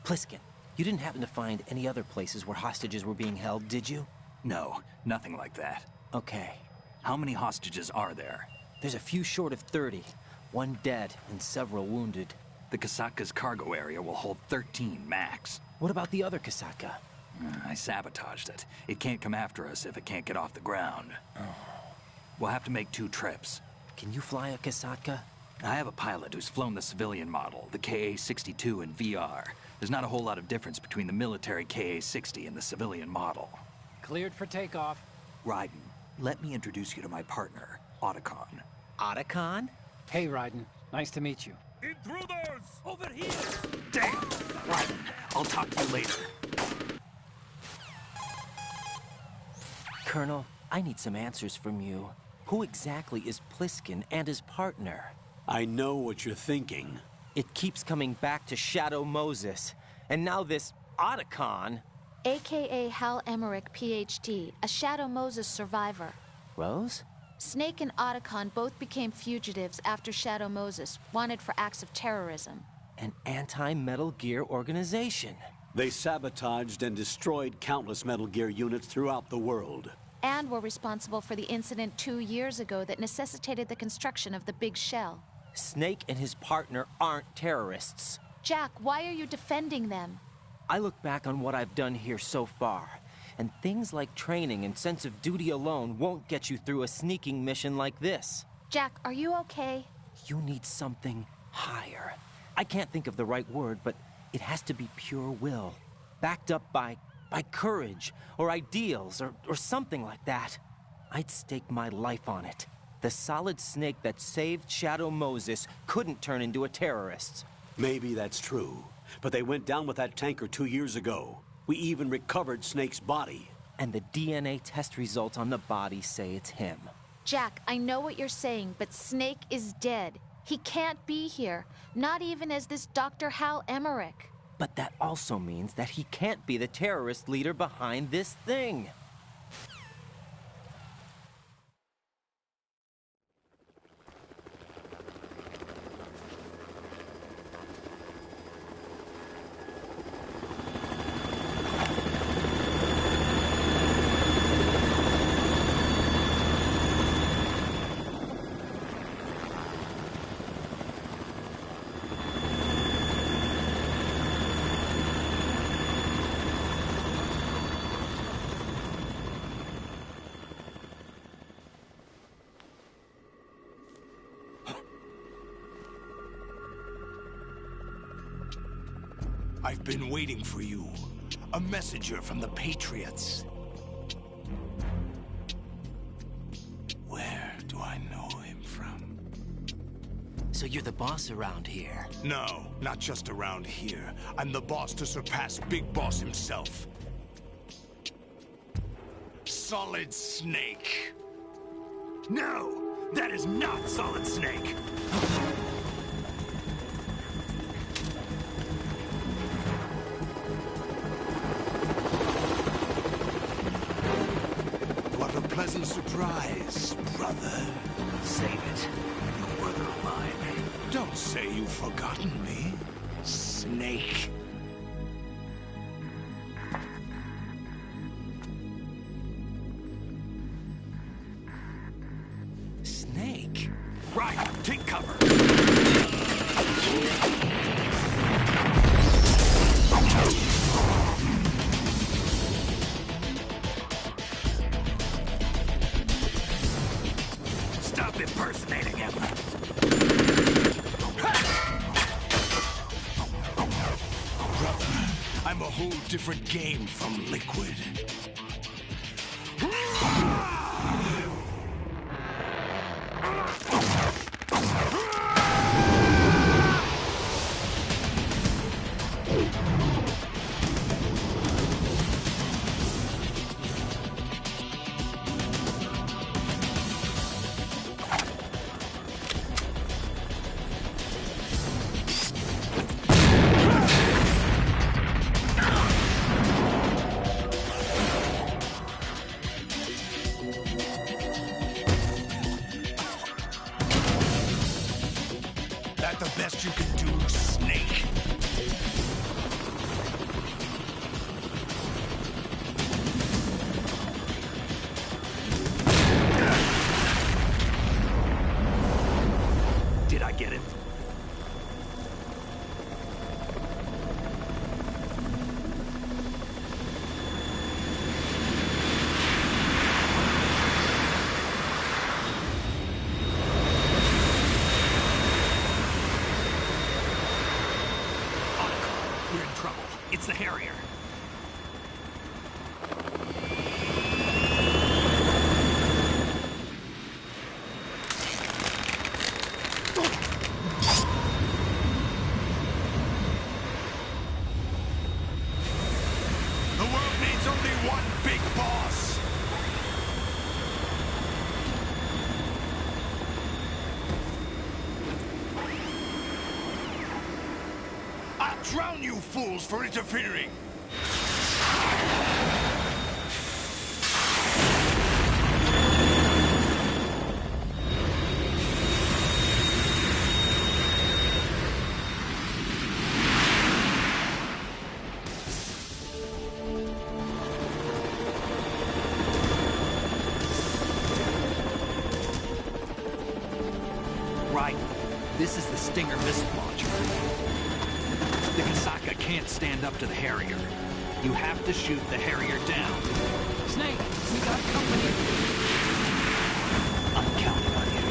Pliskin, you didn't happen to find any other places where hostages were being held, did you? No, nothing like that. Okay. How many hostages are there? There's a few short of 30. One dead and several wounded. The Kasatka's cargo area will hold 13 max. What about the other Kasatka? I sabotaged it. It can't come after us if it can't get off the ground. We'll have to make 2 trips. Can you fly a Kasatka? I have a pilot who's flown the civilian model, the KA-62 in VR. There's not a whole lot of difference between the military KA-60 and the civilian model. Cleared for takeoff. Raiden, let me introduce you to my partner, Otacon. Otacon? Hey, Raiden. Nice to meet you. Intruders! Over here! Damn! Raiden, I'll talk to you later. Colonel, I need some answers from you. Who exactly is Pliskin and his partner? I know what you're thinking. It keeps coming back to Shadow Moses. And now this Otacon. AKA Hal Emmerich, PhD, a Shadow Moses survivor. Rose? Snake and Otacon both became fugitives after Shadow Moses, wanted for acts of terrorism. An anti-Metal Gear organization. They sabotaged and destroyed countless Metal Gear units throughout the world. And were responsible for the incident 2 years ago that necessitated the construction of the Big Shell. Snake and his partner aren't terrorists. Jack, why are you defending them? I look back on what I've done here so far, and things like training and sense of duty alone won't get you through a sneaking mission like this. Jack, are you okay? You need something higher. I can't think of the right word, but it has to be pure will, backed up by courage, or ideals, or something like that. I'd stake my life on it. The Solid Snake that saved Shadow Moses couldn't turn into a terrorist. Maybe that's true, but they went down with that tanker 2 years ago. We even recovered Snake's body. And the DNA test results on the body say it's him. Jack, I know what you're saying, but Snake is dead. He can't be here, not even as this Dr. Hal Emmerich. But that also means that he can't be the terrorist leader behind this thing. I've been waiting for you. A messenger from the Patriots. Where do I know him from? So you're the boss around here? No, not just around here. I'm the boss to surpass Big Boss himself. Solid Snake. No! That is not Solid Snake! What a pleasant surprise, brother. Save it. You're brother of mine. Don't say you've forgotten me, Snake. Snake? Right, take cover. Stop impersonating him. Brother, I'm a whole different game from Liquid. the best you can do, Snake? Did I get it? We're in trouble. It's the Harrier. The world needs only one big boss. I'll drown you fools for interfering. Right. This is the Stinger missile launcher. The Kasaka can't stand up to the Harrier. You have to shoot the Harrier down. Snake, we got company. I'm counting on you.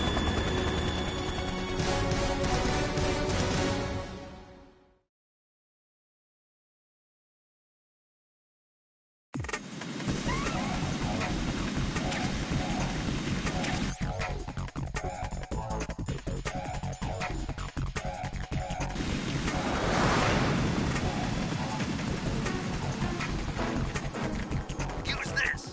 Use this.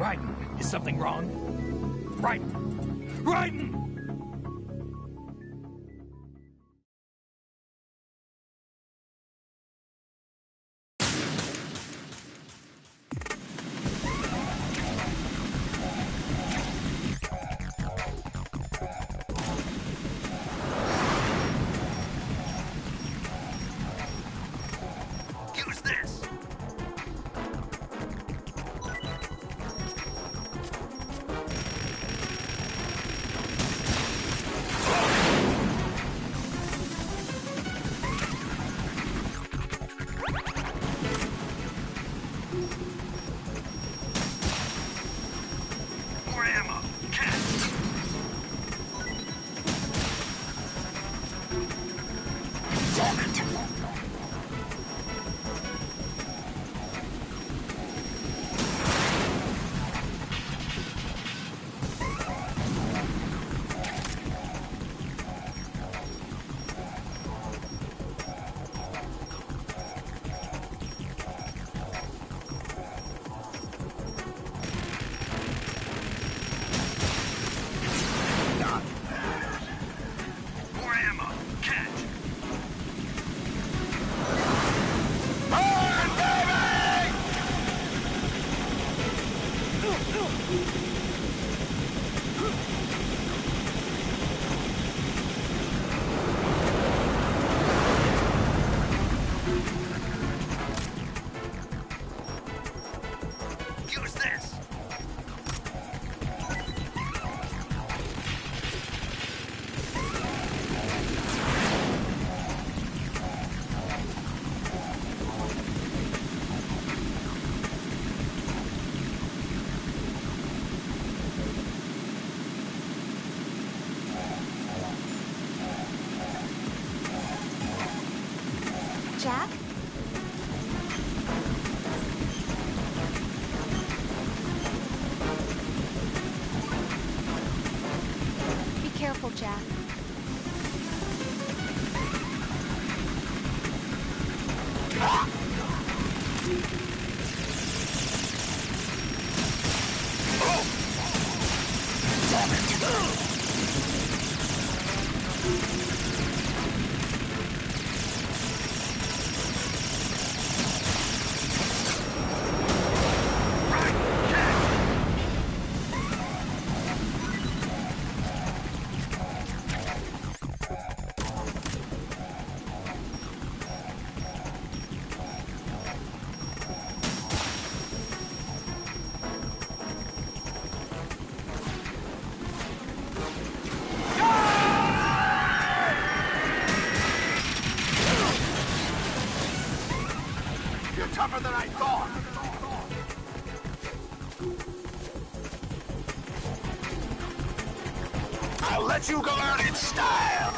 Raiden, is something wrong? Raiden! Raiden! Use this. More ammo. Catch. Damn it. More ammo. Catch. Use this. careful, Jack. Tougher than I thought. I'll let you go out in style.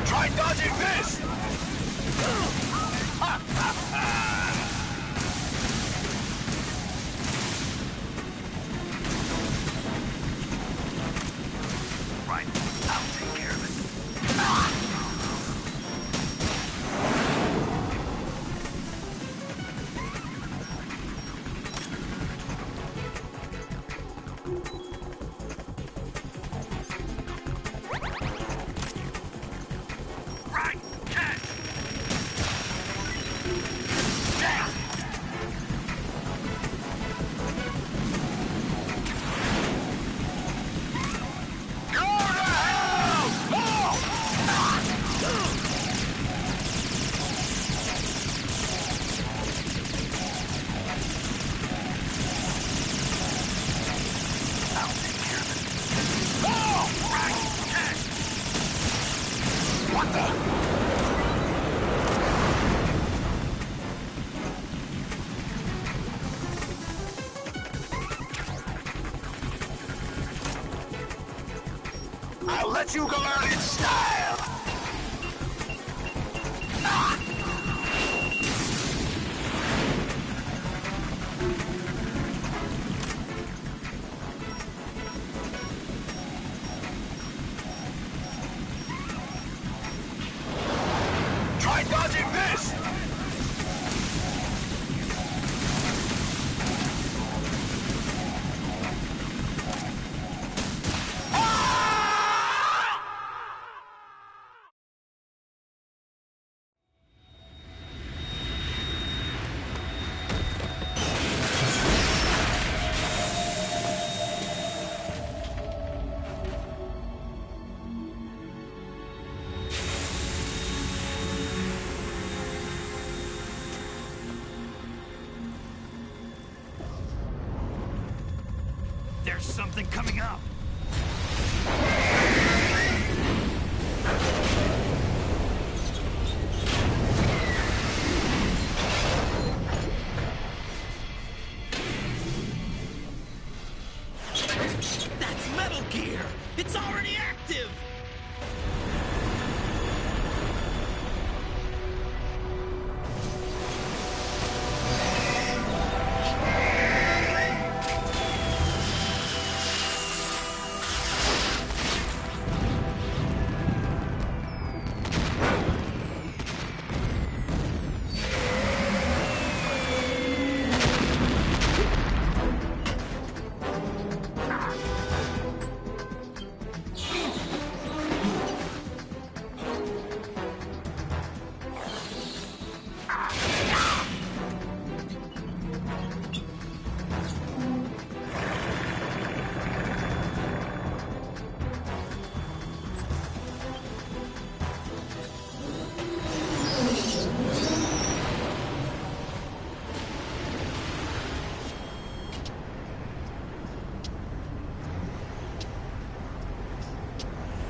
Try dodging this. Right, I'll take care of it. Right, catch! Down! Go to hell! I'll take care of it. Oh! Right, catch! What the? I'll let you go out in style! Ah! Try dodging this! There's something coming up. That's Metal Gear! It's already active!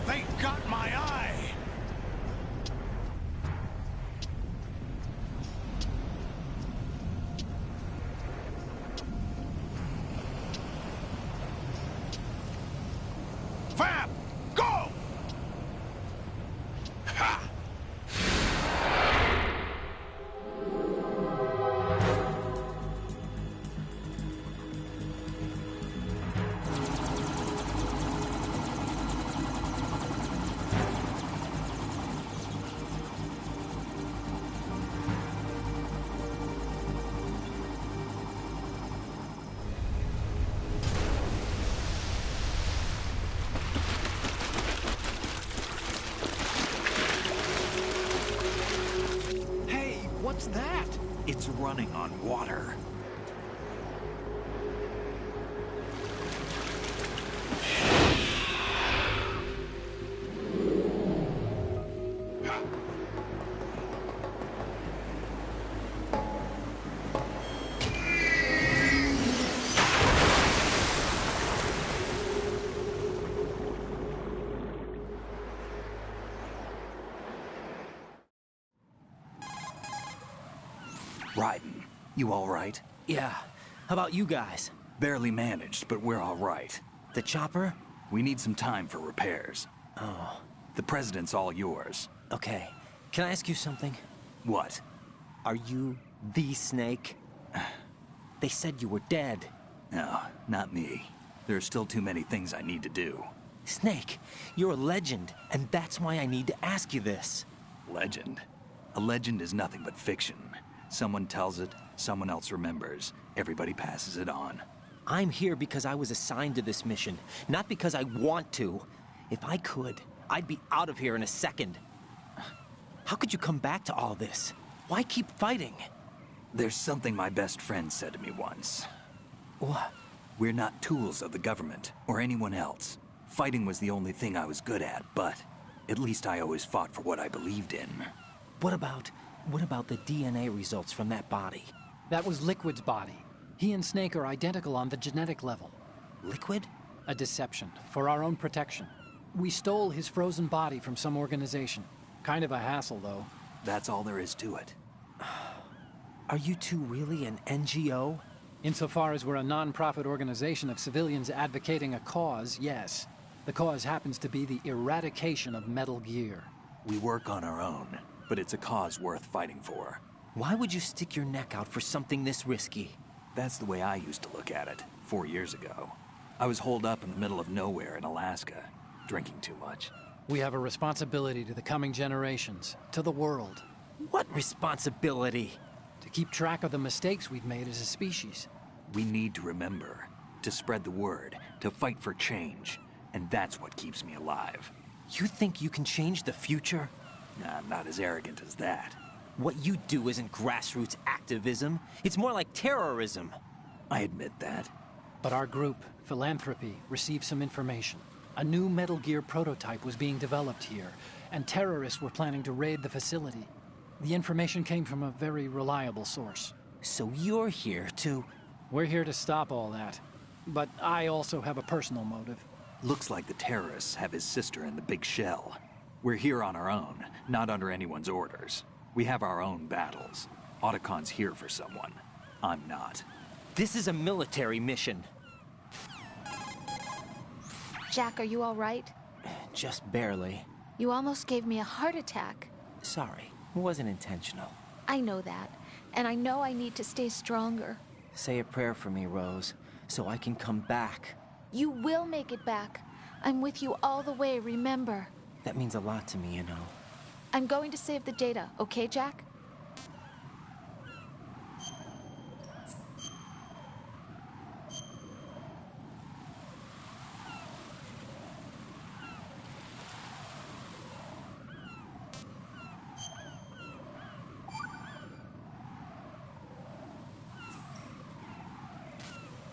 They got my eye! What's that? It's running on water. Raiden, you all right? Yeah. How about you guys? Barely managed, but we're all right. The chopper? We need some time for repairs. Oh. The President's all yours. Okay. Can I ask you something? What? Are you the Snake? They said you were dead. No, not me. There are still too many things I need to do. Snake, you're a legend, and that's why I need to ask you this. Legend? A legend is nothing but fiction. Someone tells it, someone else remembers. Everybody passes it on. I'm here because I was assigned to this mission, not because I want to. If I could, I'd be out of here in a second. How could you come back to all this? Why keep fighting? There's something my best friend said to me once. What? We're not tools of the government, or anyone else. Fighting was the only thing I was good at, but at least I always fought for what I believed in. What about the DNA results from that body? That was Liquid's body. He and Snake are identical on the genetic level. Liquid? A deception, for our own protection. We stole his frozen body from some organization. Kind of a hassle, though. That's all there is to it. Are you two really an NGO? Insofar as we're a non-profit organization of civilians advocating a cause, yes. The cause happens to be the eradication of Metal Gear. We work on our own, but it's a cause worth fighting for. Why would you stick your neck out for something this risky? That's the way I used to look at it, 4 years ago. I was holed up in the middle of nowhere in Alaska, drinking too much. We have a responsibility to the coming generations, to the world. What responsibility? To keep track of the mistakes we've made as a species. We need to remember, to spread the word, to fight for change. And that's what keeps me alive. You think you can change the future? Nah, I'm not as arrogant as that. What you do isn't grassroots activism. It's more like terrorism. I admit that. But our group, Philanthropy, received some information. A new Metal Gear prototype was being developed here, and terrorists were planning to raid the facility. The information came from a very reliable source. So you're here to... We're here to stop all that. But I also have a personal motive. Looks like the terrorists have his sister in the big shell. We're here on our own, not under anyone's orders. We have our own battles. Otacon's here for someone. I'm not. This is a military mission. Jack, are you all right? Just barely. You almost gave me a heart attack. Sorry, it wasn't intentional. I know that, and I know I need to stay stronger. Say a prayer for me, Rose, so I can come back. You will make it back. I'm with you all the way, remember? That means a lot to me, you know. I'm going to save the data, okay, Jack?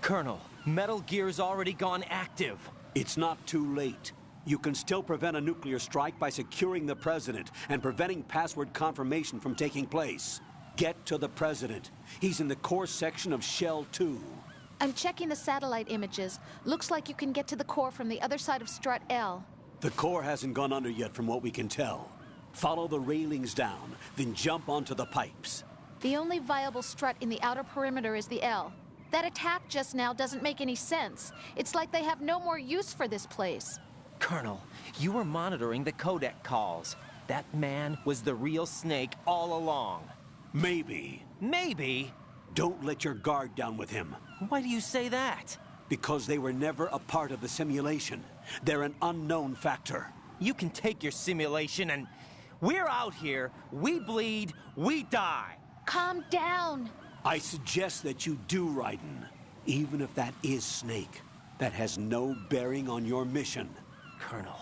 Colonel, Metal Gear's already gone active. It's not too late. You can still prevent a nuclear strike by securing the President and preventing password confirmation from taking place. Get to the President. He's in the core section of Shell 2. I'm checking the satellite images. Looks like you can get to the core from the other side of Strut L. The core hasn't gone under yet from what we can tell. Follow the railings down, then jump onto the pipes. The only viable strut in the outer perimeter is the L. That attack just now doesn't make any sense. It's like they have no more use for this place. Colonel, you were monitoring the codec calls. That man was the real Snake all along. Maybe. Maybe? Don't let your guard down with him. Why do you say that? Because they were never a part of the simulation. They're an unknown factor. You can take your simulation and... We're out here, we bleed, we die. Calm down. I suggest that you do, Raiden. Even if that is Snake. That has no bearing on your mission. Colonel,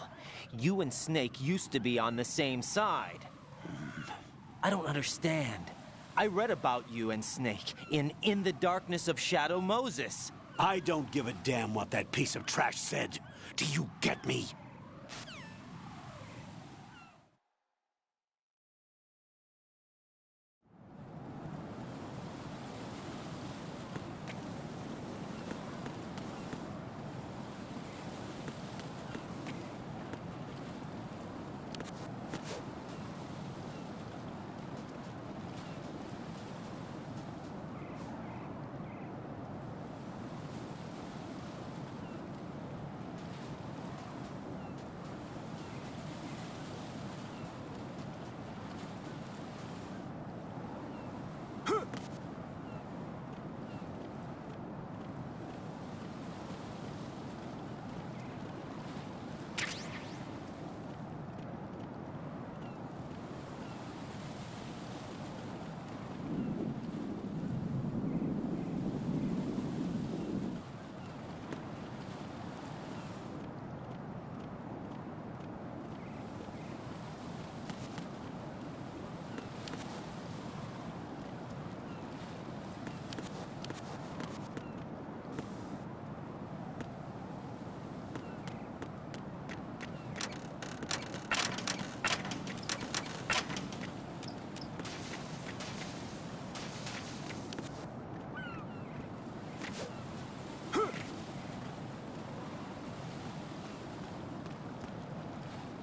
you and Snake used to be on the same side. I don't understand. I read about you and Snake in the Darkness of Shadow Moses. I don't give a damn what that piece of trash said. Do you get me?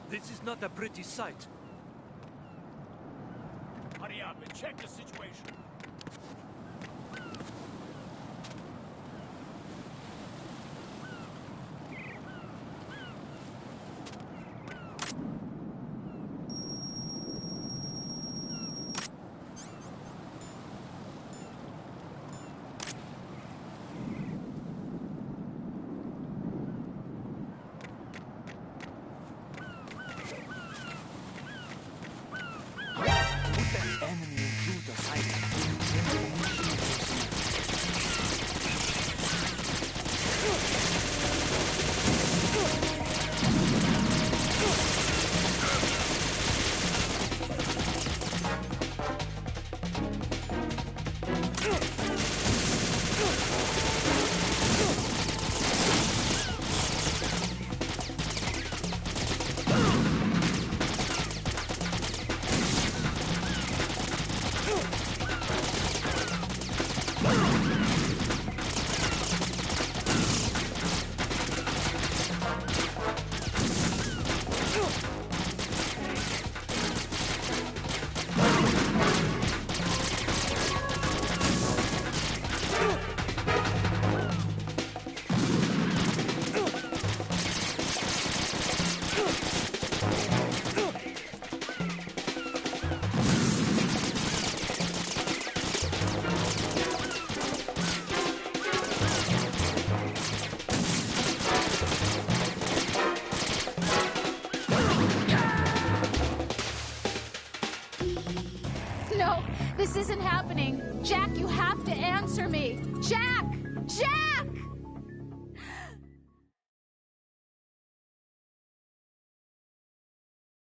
This is not a pretty sight. Hurry up and check the situation. No, this isn't happening. Jack, you have to answer me. Jack! Jack!